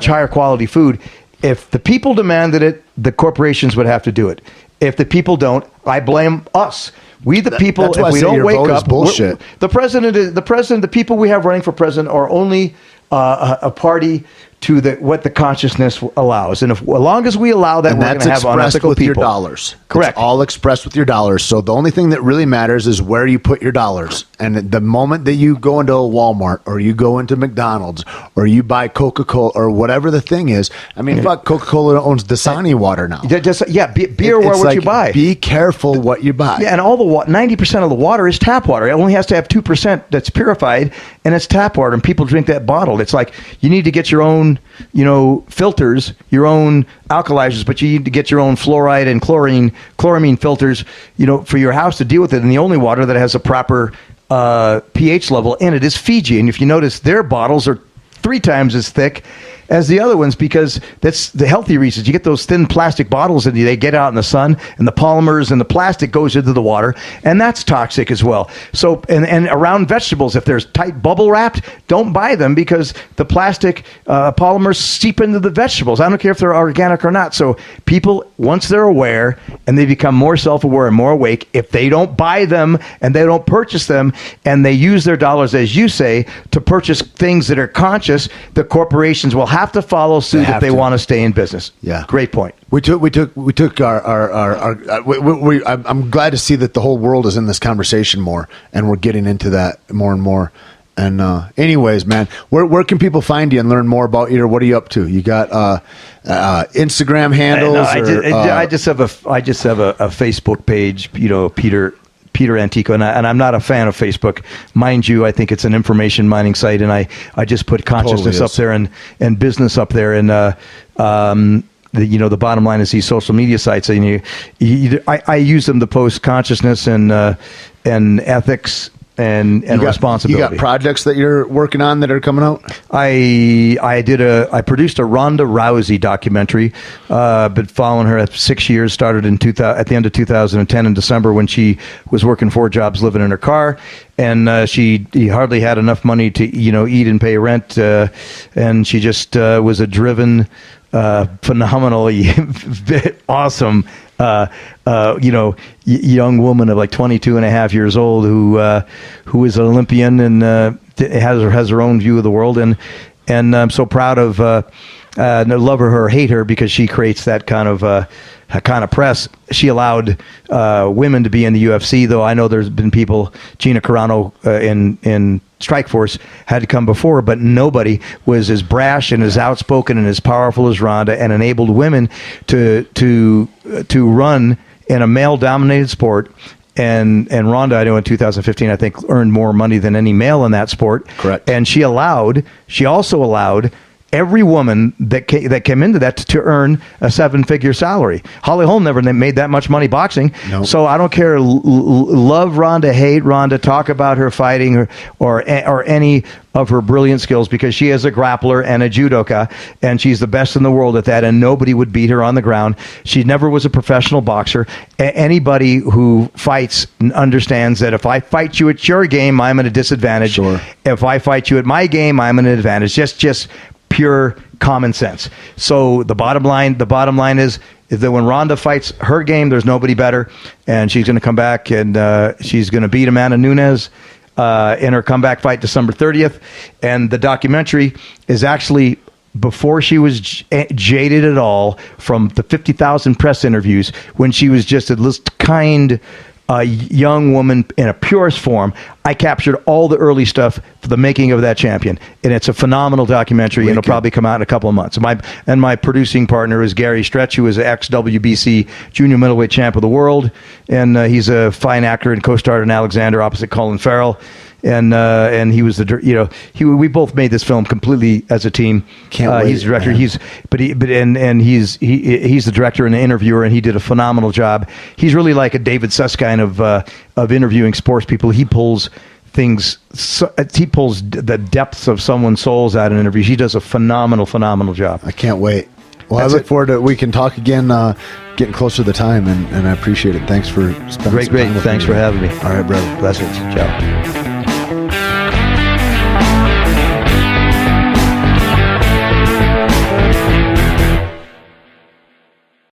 higher quality food. If the people demanded it, the corporations would have to do it. If the people don't, I blame us. We the people. That's why if we I say don't your wake vote is up, bullshit. the president. The people we have running for president are only a party to what the consciousness allows, and as long as we allow that, and we're going that's to have expressed unethical with people. your dollars. Correct. It's all expressed with your dollars. So the only thing that really matters is where you put your dollars. And the moment that you go into a Walmart or you go into McDonald's or you buy Coca-Cola or whatever the thing is, I mean, fuck, Coca-Cola owns Dasani water now. Beer. It's What like, you buy. Be careful what you buy. Yeah, and all the 90% of the water is tap water. It only has to have 2% that's purified, and it's tap water. And people drink that bottled. It's like you need to get your own, filters, your own alkalizers, but you need to get your own fluoride and chloramine filters, for your house to deal with it. And the only water that has a proper pH level in it is Fiji. And if you notice, their bottles are 3 times as thick as the other ones, because that's the healthy reasons. You get those thin plastic bottles and they get out in the sun, and the polymers and the plastic goes into the water, and that's toxic as well. So, and around vegetables, if there's tight bubble wrapped, don't buy them, because the plastic polymers seep into the vegetables. I don't care if they're organic or not. So people, once they're aware and they become more self-aware and more awake, if they don't buy them and they don't purchase them, and they use their dollars, as you say, to purchase things that are conscious, the corporations will have to follow suit if they want to stay in business. Yeah, great point. We took our I'm glad to see that the whole world is in this conversation more, and we're getting into that more and more. And anyways, man, where can people find you and learn more about you? Or what are you up to? You got Instagram handles? I just have a Facebook page. Peter Antico, and I'm not a fan of Facebook, mind you. I think it's an information mining site, and I just put consciousness up there and business up there, and the bottom line is these social media sites, and I use them to post consciousness and ethics and responsibility. You got projects that you're working on that are coming out? I produced a Ronda Rousey documentary. Been following her at 6 years. Started at the end of 2010 in December, when she was working 4 jobs, living in her car, and she hardly had enough money to eat and pay rent, and she just was a driven, phenomenally awesome young woman of like 22 and a half years old who is an Olympian and has her own view of the world, and I'm so proud of love her or hate her, because she creates that kind of press. She allowed women to be in the UFC, though I know there's been people, Gina Carano in Strikeforce had to come before, but nobody was as brash and as outspoken and as powerful as Ronda, and enabled women to run in a male-dominated sport. And Ronda, I know in 2015, I think earned more money than any male in that sport. Correct. And she also allowed every woman that came into that to earn a 7-figure salary. Holly Holm never made that much money boxing. Nope. So I don't care. Love Ronda, hate Ronda, talk about her fighting or any of her brilliant skills, because she is a grappler and a judoka, and she's the best in the world at that, and nobody would beat her on the ground. She never was a professional boxer. Anybody who fights understands that if I fight you at your game, I'm at a disadvantage. Sure. If I fight you at my game, I'm at an advantage. Just pure common sense. So the bottom line is that when Ronda fights her game, there's nobody better, and she's going to come back and she's going to beat Amanda Nunes in her comeback fight December 30th. And the documentary is actually before she was jaded at all from the 50,000 press interviews, when she was just a kind young woman in a purest form. I captured all the early stuff for the making of that champion, and it's a phenomenal documentary, and it'll probably come out in a couple of months. My producing partner is Gary Stretch, who is an ex-WBC junior middleweight champ of the world, and he's a fine actor and co-starred in Alexander opposite Colin Farrell. And he was we both made this film completely as a team. Can't wait, he's the director. Man. He's the director and the interviewer, and he did a phenomenal job. He's really like a David Susskind of interviewing sports people. He pulls things. He pulls the depths of someone's souls out in interviews. He does a phenomenal job. I can't wait. Well, I look forward to we can talk again, getting closer to the time, and I appreciate it. Thanks for spending some time with me. Thanks for having me. All right, brother. Blessings. Ciao.